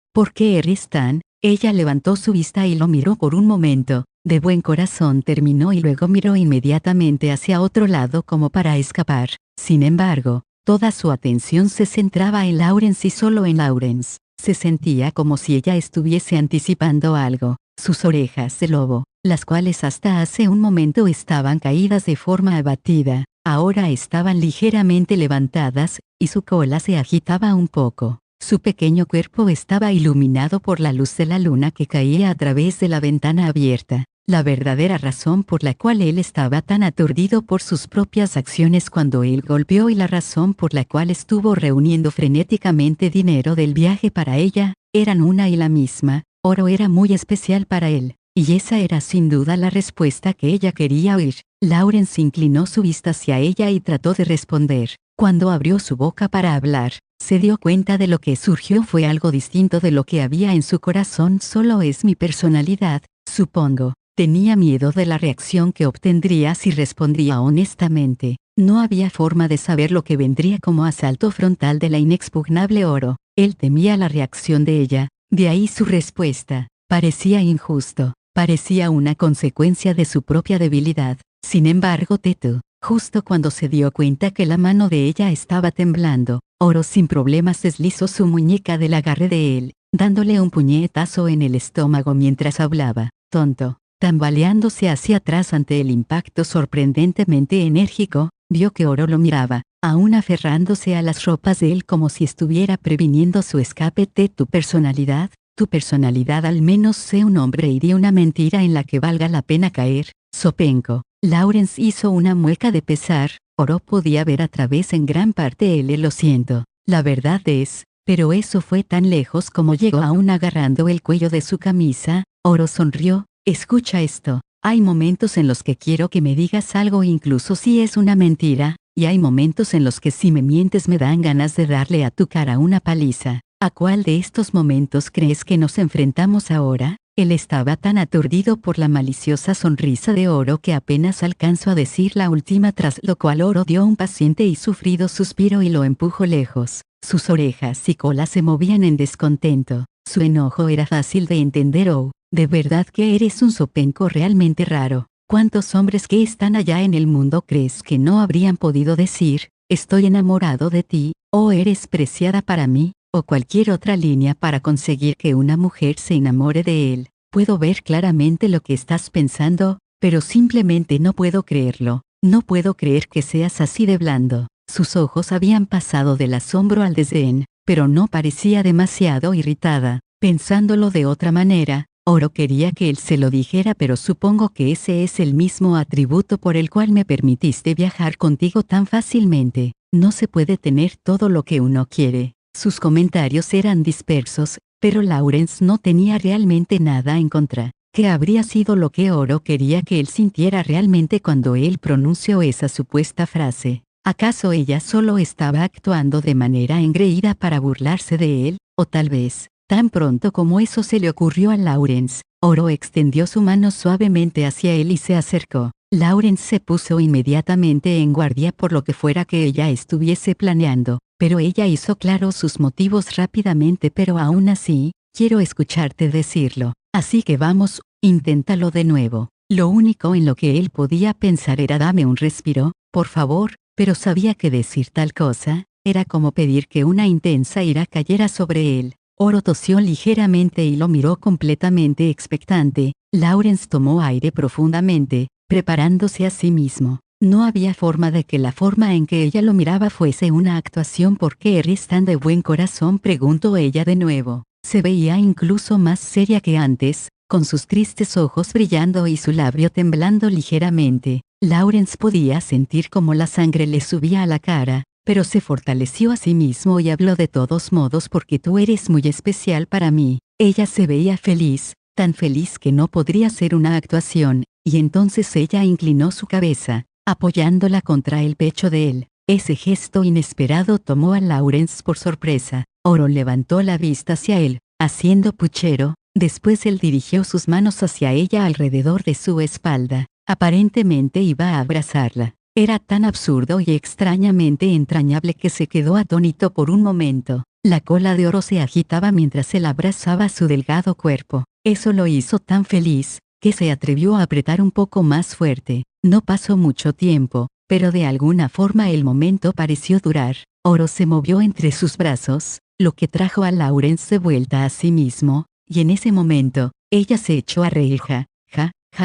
eres tan? Ella levantó su vista y lo miró por un momento. De buen corazón terminó y luego miró inmediatamente hacia otro lado como para escapar. Sin embargo, toda su atención se centraba en Lawrence y solo en Lawrence. Se sentía como si ella estuviese anticipando algo. Sus orejas de lobo, las cuales hasta hace un momento estaban caídas de forma abatida, ahora estaban ligeramente levantadas, y su cola se agitaba un poco. Su pequeño cuerpo estaba iluminado por la luz de la luna que caía a través de la ventana abierta. La verdadera razón por la cual él estaba tan aturdido por sus propias acciones cuando él golpeó y la razón por la cual estuvo reuniendo frenéticamente dinero del viaje para ella, eran una y la misma. Oro era muy especial para él. Y esa era sin duda la respuesta que ella quería oír. Lawrence inclinó su vista hacia ella y trató de responder. Cuando abrió su boca para hablar, se dio cuenta de lo que surgió fue algo distinto de lo que había en su corazón. Solo es mi personalidad, supongo. Tenía miedo de la reacción que obtendría si respondía honestamente. No había forma de saber lo que vendría como asalto frontal de la inexpugnable Oro. Él temía la reacción de ella, de ahí su respuesta. Parecía injusto, parecía una consecuencia de su propia debilidad. Sin embargo, Tetu, justo cuando se dio cuenta que la mano de ella estaba temblando, Oro sin problemas deslizó su muñeca del agarre de él, dándole un puñetazo en el estómago mientras hablaba. Tonto. Tambaleándose hacia atrás ante el impacto sorprendentemente enérgico, vio que Oro lo miraba, aún aferrándose a las ropas de él como si estuviera previniendo su escape. Tu personalidad al menos sé un hombre y di una mentira en la que valga la pena caer. Zopenco. Lawrence hizo una mueca de pesar. Oro podía ver a través en gran parte el lo siento. La verdad es, pero eso fue tan lejos como llegó aún agarrando el cuello de su camisa. Oro sonrió. Escucha esto, hay momentos en los que quiero que me digas algo incluso si es una mentira, y hay momentos en los que si me mientes me dan ganas de darle a tu cara una paliza. ¿A cuál de estos momentos crees que nos enfrentamos ahora? Él estaba tan aturdido por la maliciosa sonrisa de Oro que apenas alcanzó a decir la última, tras lo cual Oro dio un paciente y sufrido suspiro y lo empujó lejos. Sus orejas y cola se movían en descontento. Su enojo era fácil de entender. Oh, de verdad que eres un zopenco realmente raro. ¿Cuántos hombres que están allá en el mundo crees que no habrían podido decir, estoy enamorado de ti, o eres preciada para mí, o cualquier otra línea para conseguir que una mujer se enamore de él? Puedo ver claramente lo que estás pensando, pero simplemente no puedo creerlo. No puedo creer que seas así de blando. Sus ojos habían pasado del asombro al desdén, pero no parecía demasiado irritada. Pensándolo de otra manera, Oro quería que él se lo dijera, pero supongo que ese es el mismo atributo por el cual me permitiste viajar contigo tan fácilmente. No se puede tener todo lo que uno quiere. Sus comentarios eran dispersos, pero Lawrence no tenía realmente nada en contra. ¿Qué habría sido lo que Oro quería que él sintiera realmente cuando él pronunció esa supuesta frase? ¿Acaso ella solo estaba actuando de manera engreída para burlarse de él? O tal vez, tan pronto como eso se le ocurrió a Lawrence, Oro extendió su mano suavemente hacia él y se acercó. Lawrence se puso inmediatamente en guardia por lo que fuera que ella estuviese planeando, pero ella hizo claro sus motivos rápidamente. Pero aún así, quiero escucharte decirlo, así que vamos, inténtalo de nuevo. Lo único en lo que él podía pensar era dame un respiro, por favor, pero sabía que decir tal cosa era como pedir que una intensa ira cayera sobre él. Oro tosió ligeramente y lo miró completamente expectante. Lawrence tomó aire profundamente, preparándose a sí mismo. No había forma de que la forma en que ella lo miraba fuese una actuación. ¿Por qué eres tan de buen corazón?, preguntó ella de nuevo. Se veía incluso más seria que antes, con sus tristes ojos brillando y su labio temblando ligeramente. Lawrence podía sentir cómo la sangre le subía a la cara, pero se fortaleció a sí mismo y habló: de todos modos, porque tú eres muy especial para mí. Ella se veía feliz, tan feliz que no podría ser una actuación, y entonces ella inclinó su cabeza, apoyándola contra el pecho de él. Ese gesto inesperado tomó a Lawrence por sorpresa. Oro levantó la vista hacia él, haciendo puchero. Después él dirigió sus manos hacia ella alrededor de su espalda. Aparentemente iba a abrazarla. Era tan absurdo y extrañamente entrañable que se quedó atónito por un momento. La cola de Oro se agitaba mientras él abrazaba su delgado cuerpo. Eso lo hizo tan feliz, que se atrevió a apretar un poco más fuerte. No pasó mucho tiempo, pero de alguna forma el momento pareció durar. Oro se movió entre sus brazos, lo que trajo a Lawrence de vuelta a sí mismo, y en ese momento, ella se echó a reír.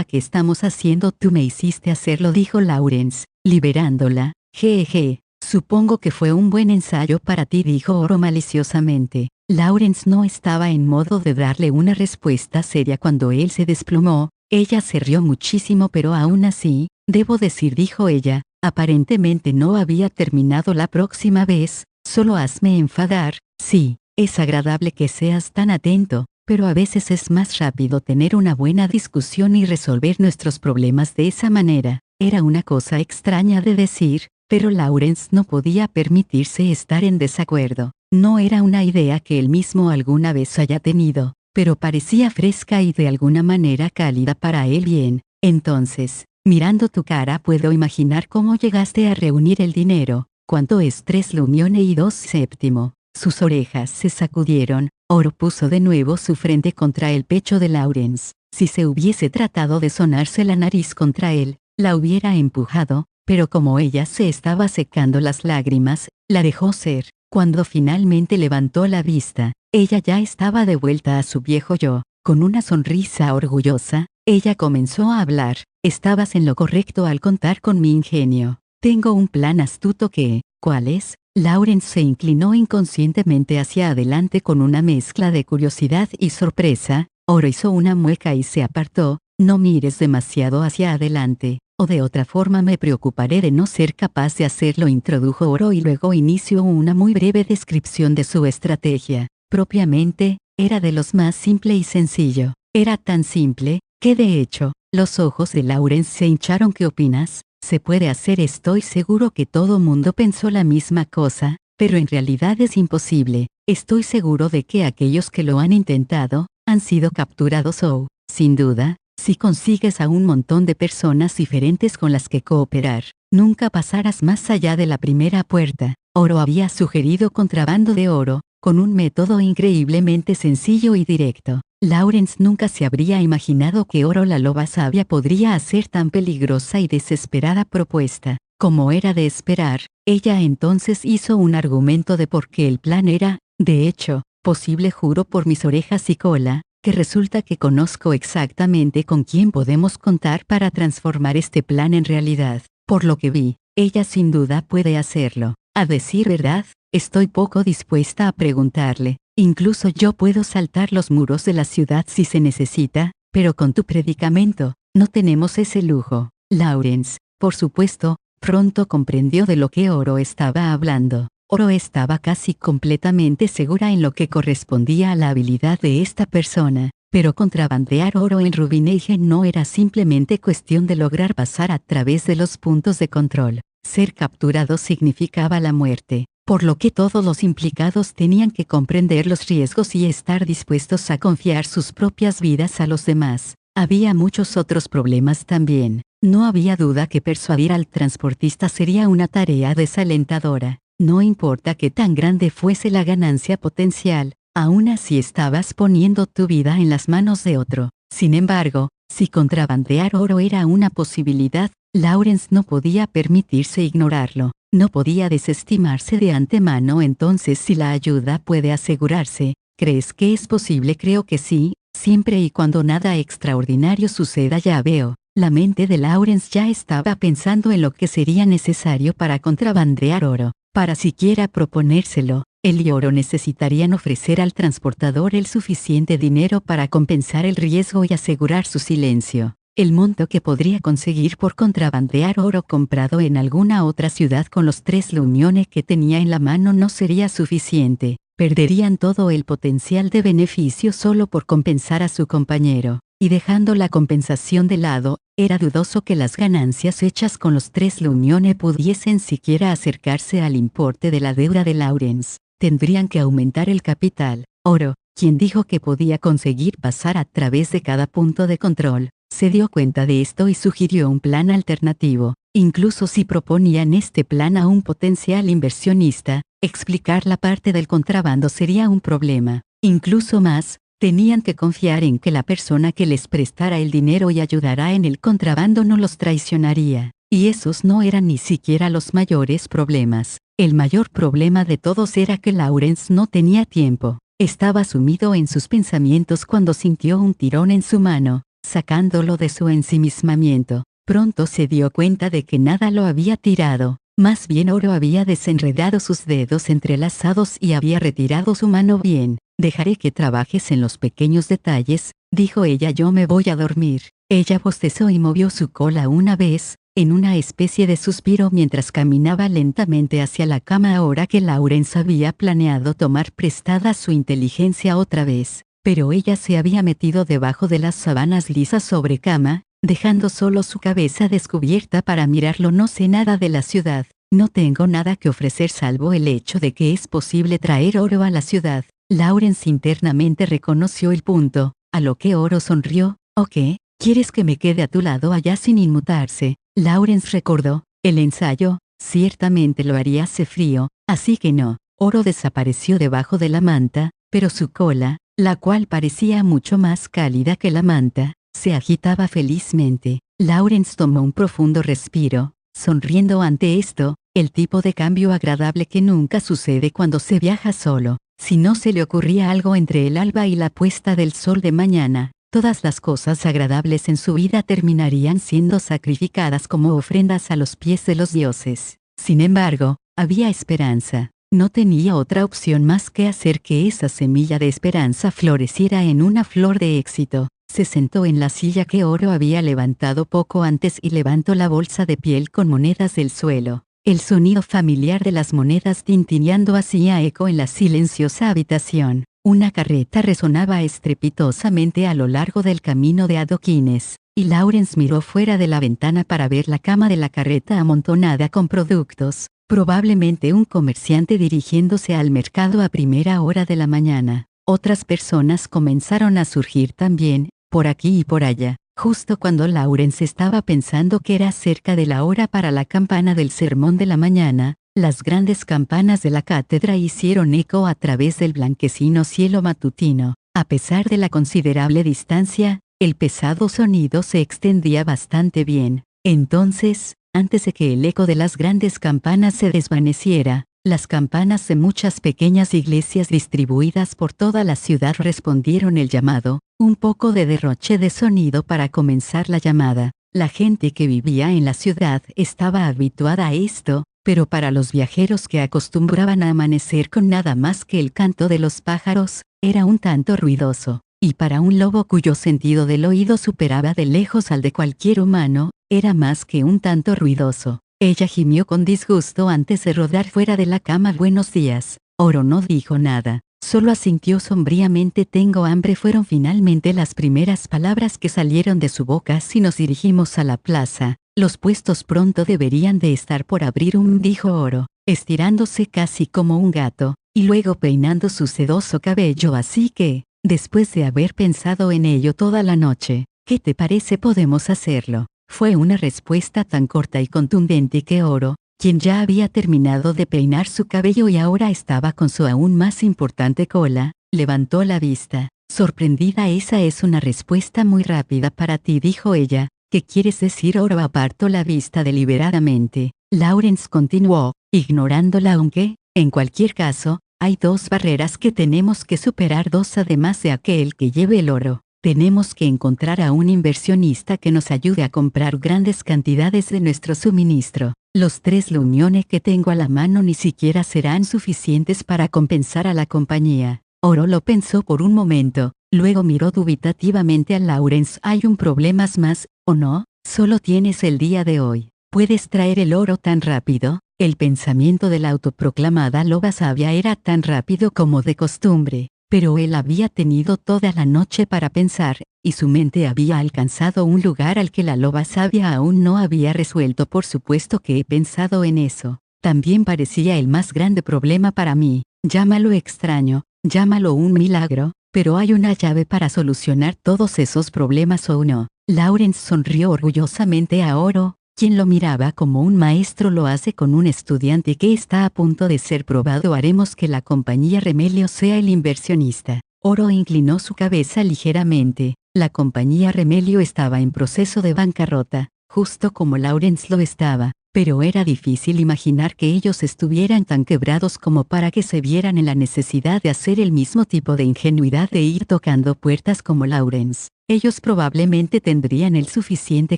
¿Qué estamos haciendo? Tú me hiciste hacerlo, dijo Lawrence, liberándola. Jeje, supongo que fue un buen ensayo para ti, dijo Oro maliciosamente. Lawrence no estaba en modo de darle una respuesta seria cuando él se desplomó. Ella se rió muchísimo, pero aún así, debo decir, dijo ella, aparentemente no había terminado. La próxima vez, solo hazme enfadar. Sí, es agradable que seas tan atento, pero a veces es más rápido tener una buena discusión y resolver nuestros problemas de esa manera. Era una cosa extraña de decir, pero Lawrence no podía permitirse estar en desacuerdo. No era una idea que él mismo alguna vez haya tenido, pero parecía fresca y de alguna manera cálida para él. Bien, entonces, mirando tu cara puedo imaginar cómo llegaste a reunir el dinero. ¿Cuánto es 3 lumione y 2 séptimo? Sus orejas se sacudieron. Oro puso de nuevo su frente contra el pecho de Lawrence. Si se hubiese tratado de sonarse la nariz contra él, la hubiera empujado, pero como ella se estaba secando las lágrimas, la dejó ser. Cuando finalmente levantó la vista, ella ya estaba de vuelta a su viejo yo. Con una sonrisa orgullosa, ella comenzó a hablar. Estabas en lo correcto al contar con mi ingenio. Tengo un plan astuto que, ¿cuál es? Lawrence se inclinó inconscientemente hacia adelante con una mezcla de curiosidad y sorpresa. Oro hizo una mueca y se apartó. No mires demasiado hacia adelante, o de otra forma me preocuparé de no ser capaz de hacerlo, introdujo Oro y luego inició una muy breve descripción de su estrategia. Propiamente, era de los más simple y sencillo. Era tan simple, que de hecho, los ojos de Lawrence se hincharon. ¿Qué opinas? Se puede hacer. Estoy seguro que todo mundo pensó la misma cosa, pero en realidad es imposible. Estoy seguro de que aquellos que lo han intentado, han sido capturados o, sin duda, si consigues a un montón de personas diferentes con las que cooperar, nunca pasarás más allá de la primera puerta. Oro había sugerido contrabando de oro, con un método increíblemente sencillo y directo. Lawrence nunca se habría imaginado que Oro, la loba sabia, podría hacer tan peligrosa y desesperada propuesta. Como era de esperar, ella entonces hizo un argumento de por qué el plan era, de hecho, posible. Juro por mis orejas y cola, que resulta que conozco exactamente con quién podemos contar para transformar este plan en realidad. Por lo que vi, ella sin duda puede hacerlo. A decir verdad, estoy poco dispuesta a preguntarle. Incluso yo puedo saltar los muros de la ciudad si se necesita, pero con tu predicamento, no tenemos ese lujo. Lawrence, por supuesto, pronto comprendió de lo que Oro estaba hablando. Oro estaba casi completamente segura en lo que correspondía a la habilidad de esta persona, pero contrabandear oro en Rubineigen no era simplemente cuestión de lograr pasar a través de los puntos de control. Ser capturado significaba la muerte, por lo que todos los implicados tenían que comprender los riesgos y estar dispuestos a confiar sus propias vidas a los demás. Había muchos otros problemas también. No había duda que persuadir al transportista sería una tarea desalentadora. No importa qué tan grande fuese la ganancia potencial, aún así estabas poniendo tu vida en las manos de otro. Sin embargo, si contrabandear oro era una posibilidad, Lawrence no podía permitirse ignorarlo. No podía desestimarse de antemano. Entonces, si la ayuda puede asegurarse, ¿crees que es posible? Creo que sí, siempre y cuando nada extraordinario suceda. Ya veo. La mente de Lawrence ya estaba pensando en lo que sería necesario para contrabandear oro. Para siquiera proponérselo, él y Oro necesitarían ofrecer al transportador el suficiente dinero para compensar el riesgo y asegurar su silencio. El monto que podría conseguir por contrabandear oro comprado en alguna otra ciudad con los 3 lumione que tenía en la mano no sería suficiente. Perderían todo el potencial de beneficio solo por compensar a su compañero. Y dejando la compensación de lado, era dudoso que las ganancias hechas con los 3 lumione pudiesen siquiera acercarse al importe de la deuda de Lawrence. Tendrían que aumentar el capital. Oro, quien dijo que podía conseguir pasar a través de cada punto de control, se dio cuenta de esto y sugirió un plan alternativo. Incluso si proponían este plan a un potencial inversionista, explicar la parte del contrabando sería un problema. Incluso más, tenían que confiar en que la persona que les prestara el dinero y ayudara en el contrabando no los traicionaría. Y esos no eran ni siquiera los mayores problemas. El mayor problema de todos era que Lawrence no tenía tiempo. Estaba sumido en sus pensamientos cuando sintió un tirón en su mano, sacándolo de su ensimismamiento. Pronto se dio cuenta de que nada lo había tirado. Más bien Oro había desenredado sus dedos entrelazados y había retirado su mano. Bien, dejaré que trabajes en los pequeños detalles, dijo ella. Yo me voy a dormir. Ella bostezó y movió su cola una vez, en una especie de suspiro mientras caminaba lentamente hacia la cama. Ahora que Lawrence había planeado tomar prestada su inteligencia otra vez, pero ella se había metido debajo de las sábanas lisas sobre cama, dejando solo su cabeza descubierta para mirarlo. No sé nada de la ciudad, no tengo nada que ofrecer salvo el hecho de que es posible traer oro a la ciudad. Lawrence internamente reconoció el punto, a lo que Oro sonrió. ¿O qué? ¿Quieres que me quede a tu lado allá sin inmutarse? Lawrence recordó, el ensayo, ciertamente lo haría. Hace frío, así que no. Oro desapareció debajo de la manta, pero su cola, la cual parecía mucho más cálida que la manta, se agitaba felizmente. Lawrence tomó un profundo respiro, sonriendo ante esto, el tipo de cambio agradable que nunca sucede cuando se viaja solo. Si no se le ocurría algo entre el alba y la puesta del sol de mañana, todas las cosas agradables en su vida terminarían siendo sacrificadas como ofrendas a los pies de los dioses. Sin embargo, había esperanza. No tenía otra opción más que hacer que esa semilla de esperanza floreciera en una flor de éxito. Se sentó en la silla que Oro había levantado poco antes y levantó la bolsa de piel con monedas del suelo. El sonido familiar de las monedas tintineando hacía eco en la silenciosa habitación. Una carreta resonaba estrepitosamente a lo largo del camino de adoquines, y Lawrence miró fuera de la ventana para ver la cama de la carreta amontonada con productos, probablemente un comerciante dirigiéndose al mercado a primera hora de la mañana. Otras personas comenzaron a surgir también, por aquí y por allá. Justo cuando Lawrence estaba pensando que era cerca de la hora para la campana del sermón de la mañana, las grandes campanas de la cátedra hicieron eco a través del blanquecino cielo matutino. A pesar de la considerable distancia, el pesado sonido se extendía bastante bien. Entonces, antes de que el eco de las grandes campanas se desvaneciera, las campanas de muchas pequeñas iglesias distribuidas por toda la ciudad respondieron el llamado, un poco de derroche de sonido para comenzar la llamada. La gente que vivía en la ciudad estaba habituada a esto, pero para los viajeros que acostumbraban a amanecer con nada más que el canto de los pájaros, era un tanto ruidoso, y para un lobo cuyo sentido del oído superaba de lejos al de cualquier humano, era más que un tanto ruidoso. Ella gimió con disgusto antes de rodar fuera de la cama. Buenos días. Oro no dijo nada, solo asintió sombríamente. Tengo hambre fueron finalmente las primeras palabras que salieron de su boca. Si nos dirigimos a la plaza, los puestos pronto deberían de estar por abrir, dijo Oro, estirándose casi como un gato, y luego peinando su sedoso cabello. Así que, después de haber pensado en ello toda la noche, ¿qué te parece? Podemos hacerlo. Fue una respuesta tan corta y contundente que Oro, quien ya había terminado de peinar su cabello y ahora estaba con su aún más importante cola, levantó la vista, sorprendida. Esa es una respuesta muy rápida para ti, dijo ella. ¿Qué quieres decir? Oro apartó la vista deliberadamente. Lawrence continuó, ignorándola. Aunque, en cualquier caso, hay dos barreras que tenemos que superar, dos además de aquel que lleve el oro. Tenemos que encontrar a un inversionista que nos ayude a comprar grandes cantidades de nuestro suministro. Los 3 lumiones que tengo a la mano ni siquiera serán suficientes para compensar a la compañía. Oro lo pensó por un momento, luego miró dubitativamente a Lawrence. Hay un problema más, ¿o no? Solo tienes el día de hoy. ¿Puedes traer el oro tan rápido? El pensamiento de la autoproclamada loba sabia era tan rápido como de costumbre. Pero él había tenido toda la noche para pensar, y su mente había alcanzado un lugar al que la loba sabia aún no había resuelto. Por supuesto que he pensado en eso. También parecía el más grande problema para mí. Llámalo extraño, llámalo un milagro, pero hay una llave para solucionar todos esos problemas, ¿o no? Lawrence sonrió orgullosamente a Oro, quien lo miraba como un maestro lo hace con un estudiante que está a punto de ser probado. Haremos que la compañía Remelio sea el inversionista. Oro inclinó su cabeza ligeramente. La compañía Remelio estaba en proceso de bancarrota, justo como Lawrence lo estaba, pero era difícil imaginar que ellos estuvieran tan quebrados como para que se vieran en la necesidad de hacer el mismo tipo de ingenuidad de ir tocando puertas como Lawrence. Ellos probablemente tendrían el suficiente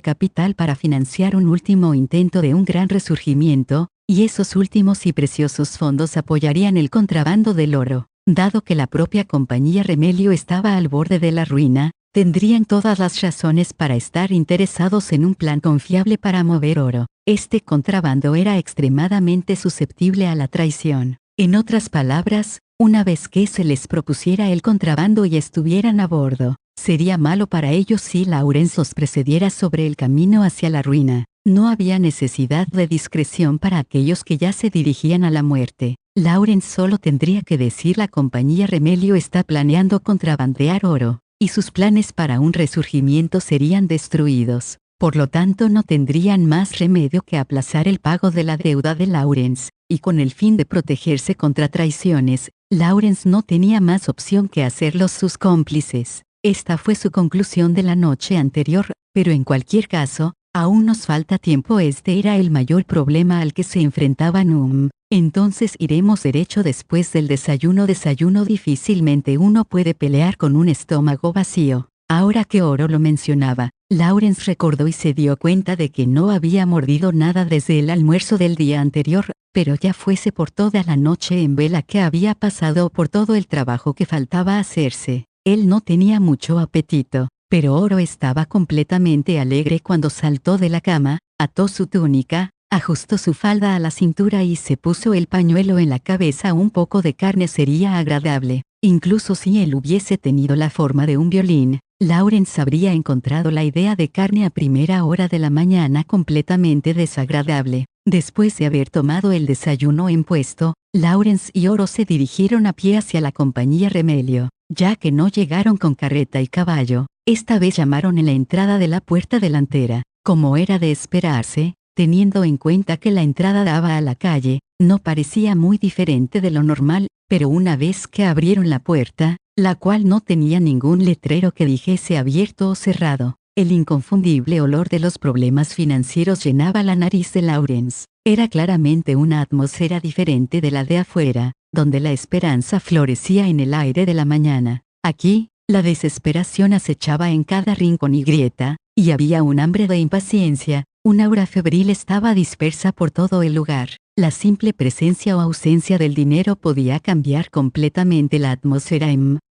capital para financiar un último intento de un gran resurgimiento, y esos últimos y preciosos fondos apoyarían el contrabando del oro. Dado que la propia compañía Remelio estaba al borde de la ruina, tendrían todas las razones para estar interesados en un plan confiable para mover oro. Este contrabando era extremadamente susceptible a la traición. En otras palabras, una vez que se les propusiera el contrabando y estuvieran a bordo, sería malo para ellos si Lawrence los precediera sobre el camino hacia la ruina. No había necesidad de discreción para aquellos que ya se dirigían a la muerte. Lawrence solo tendría que decir: la compañía Remelio está planeando contrabandear oro, y sus planes para un resurgimiento serían destruidos. Por lo tanto, no tendrían más remedio que aplazar el pago de la deuda de Lawrence, y con el fin de protegerse contra traiciones, Lawrence no tenía más opción que hacerlos sus cómplices. Esta fue su conclusión de la noche anterior, pero en cualquier caso, aún nos falta tiempo. Este era el mayor problema al que se enfrentaba Noom. Entonces iremos derecho después del desayuno. Difícilmente uno puede pelear con un estómago vacío. Ahora que Oro lo mencionaba, Lawrence recordó y se dio cuenta de que no había mordido nada desde el almuerzo del día anterior, pero ya fuese por toda la noche en vela que había pasado o por todo el trabajo que faltaba hacerse. Él no tenía mucho apetito, pero Oro estaba completamente alegre cuando saltó de la cama, ató su túnica, ajustó su falda a la cintura y se puso el pañuelo en la cabeza. Un poco de carne sería agradable. Incluso si él hubiese tenido la forma de un violín, Lawrence habría encontrado la idea de carne a primera hora de la mañana completamente desagradable. Después de haber tomado el desayuno en puesto, Lawrence y Oro se dirigieron a pie hacia la compañía Remelio. Ya que no llegaron con carreta y caballo, esta vez llamaron en la entrada de la puerta delantera. Como era de esperarse, teniendo en cuenta que la entrada daba a la calle, no parecía muy diferente de lo normal, pero una vez que abrieron la puerta, la cual no tenía ningún letrero que dijese abierto o cerrado, el inconfundible olor de los problemas financieros llenaba la nariz de Lawrence. Era claramente una atmósfera diferente de la de afuera, donde la esperanza florecía en el aire de la mañana. Aquí, la desesperación acechaba en cada rincón y grieta, y había un hambre de impaciencia. Un aura febril estaba dispersa por todo el lugar. La simple presencia o ausencia del dinero podía cambiar completamente la atmósfera.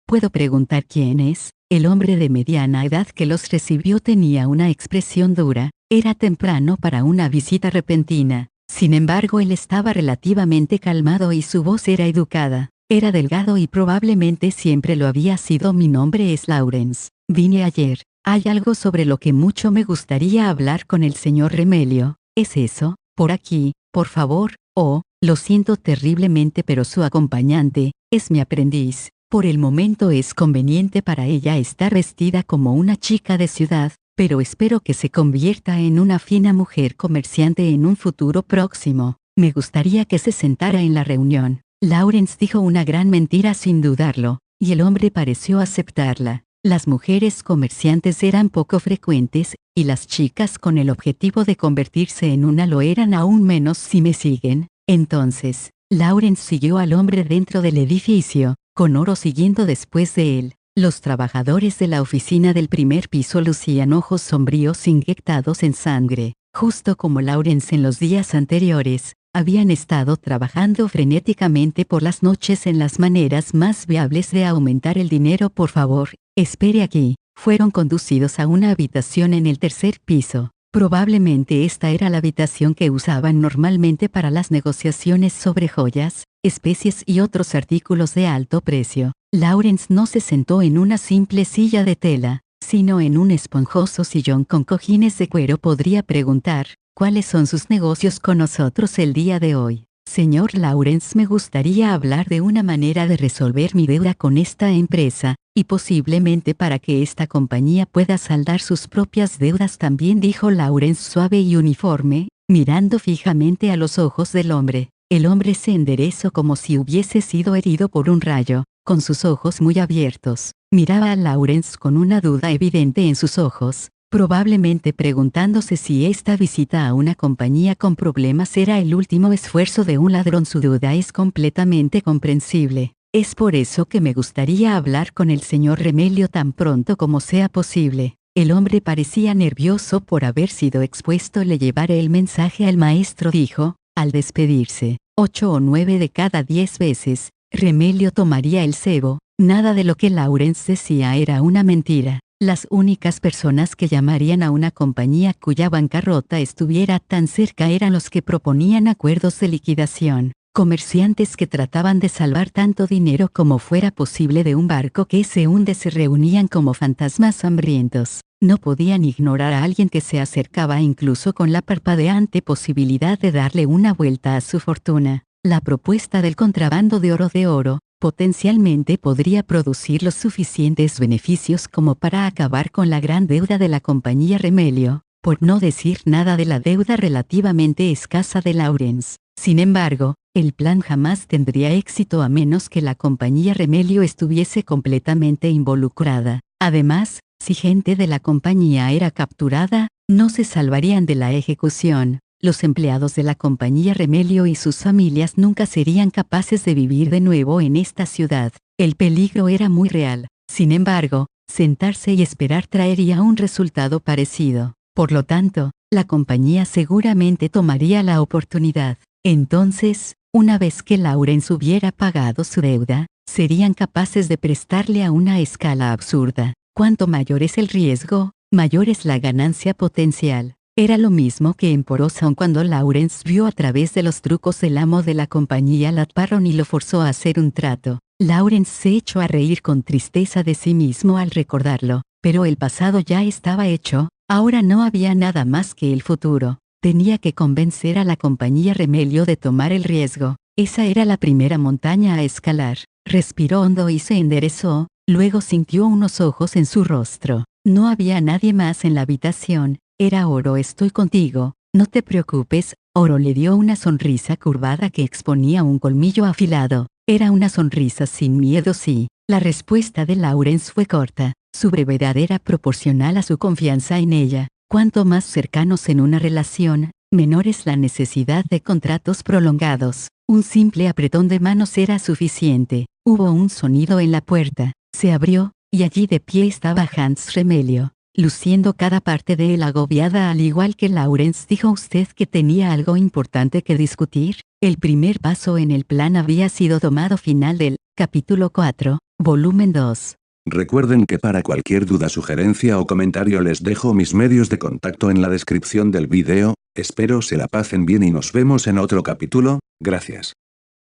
¿Puedo preguntar quién es? El hombre de mediana edad que los recibió tenía una expresión dura. Era temprano para una visita repentina. Sin embargo, él estaba relativamente calmado y su voz era educada. Era delgado y probablemente siempre lo había sido. Mi nombre es Lawrence. Vine ayer. Hay algo sobre lo que mucho me gustaría hablar con el señor Remelio. ¿Es eso? Por aquí, por favor. Oh, lo siento terriblemente, pero su acompañante es mi aprendiz. Por el momento es conveniente para ella estar vestida como una chica de ciudad, pero espero que se convierta en una fina mujer comerciante en un futuro próximo. Me gustaría que se sentara en la reunión. Lawrence dijo una gran mentira sin dudarlo, y el hombre pareció aceptarla. Las mujeres comerciantes eran poco frecuentes, y las chicas con el objetivo de convertirse en una lo eran aún menos. Si me siguen. Entonces, Lawrence siguió al hombre dentro del edificio, con Oro siguiendo después de él. Los trabajadores de la oficina del primer piso lucían ojos sombríos inyectados en sangre. Justo como Lawrence en los días anteriores, habían estado trabajando frenéticamente por las noches en las maneras más viables de aumentar el dinero. Por favor, espere aquí. Fueron conducidos a una habitación en el tercer piso. Probablemente esta era la habitación que usaban normalmente para las negociaciones sobre joyas, especies y otros artículos de alto precio. Lawrence no se sentó en una simple silla de tela, sino en un esponjoso sillón con cojines de cuero. Podría preguntar, ¿cuáles son sus negocios con nosotros el día de hoy? Señor Lawrence, me gustaría hablar de una manera de resolver mi deuda con esta empresa, y posiblemente para que esta compañía pueda saldar sus propias deudas también, dijo Lawrence suave y uniforme, mirando fijamente a los ojos del hombre. El hombre se enderezó como si hubiese sido herido por un rayo, con sus ojos muy abiertos. Miraba a Lawrence con una duda evidente en sus ojos, probablemente preguntándose si esta visita a una compañía con problemas era el último esfuerzo de un ladrón. Su duda es completamente comprensible. Es por eso que me gustaría hablar con el señor Remelio tan pronto como sea posible. El hombre parecía nervioso por haber sido expuesto. Le llevaré el mensaje al maestro, dijo, al despedirse. 8 o 9 de cada 10 veces, Remelio tomaría el cebo. Nada de lo que Lawrence decía era una mentira. Las únicas personas que llamarían a una compañía cuya bancarrota estuviera tan cerca eran los que proponían acuerdos de liquidación. Comerciantes que trataban de salvar tanto dinero como fuera posible de un barco que se hunde se reunían como fantasmas hambrientos. No podían ignorar a alguien que se acercaba incluso con la parpadeante posibilidad de darle una vuelta a su fortuna. La propuesta del contrabando de oro, potencialmente podría producir los suficientes beneficios como para acabar con la gran deuda de la compañía Remelio, por no decir nada de la deuda relativamente escasa de Lawrence. Sin embargo, el plan jamás tendría éxito a menos que la compañía Remelio estuviese completamente involucrada. Además, si gente de la compañía era capturada, no se salvarían de la ejecución. Los empleados de la compañía Remelio y sus familias nunca serían capaces de vivir de nuevo en esta ciudad. El peligro era muy real. Sin embargo, sentarse y esperar traería un resultado parecido. Por lo tanto, la compañía seguramente tomaría la oportunidad. Entonces, una vez que Lawrence hubiera pagado su deuda, serían capaces de prestarle a una escala absurda. Cuanto mayor es el riesgo, mayor es la ganancia potencial. Era lo mismo que en Poroson cuando Lawrence vio a través de los trucos del amo de la compañía Lat Parron y lo forzó a hacer un trato. Lawrence se echó a reír con tristeza de sí mismo al recordarlo, pero el pasado ya estaba hecho, ahora no había nada más que el futuro. Tenía que convencer a la compañía Remelio de tomar el riesgo. Esa era la primera montaña a escalar. Respiró hondo y se enderezó, luego sintió unos ojos en su rostro. No había nadie más en la habitación. Era Oro. Estoy contigo, no te preocupes. Oro le dio una sonrisa curvada que exponía un colmillo afilado. Era una sonrisa sin miedo. Sí. La respuesta de Lawrence fue corta. Su brevedad era proporcional a su confianza en ella. Cuanto más cercanos en una relación, menor es la necesidad de contratos prolongados. Un simple apretón de manos era suficiente. Hubo un sonido en la puerta. Se abrió, y allí de pie estaba Hans Remelio, luciendo cada parte de él agobiada al igual que Lawrence. ¿Dijo usted que tenía algo importante que discutir? El primer paso en el plan había sido tomado. Final del capítulo 4, volumen 2. Recuerden que para cualquier duda, sugerencia o comentario les dejo mis medios de contacto en la descripción del video. Espero se la pasen bien y nos vemos en otro capítulo. Gracias.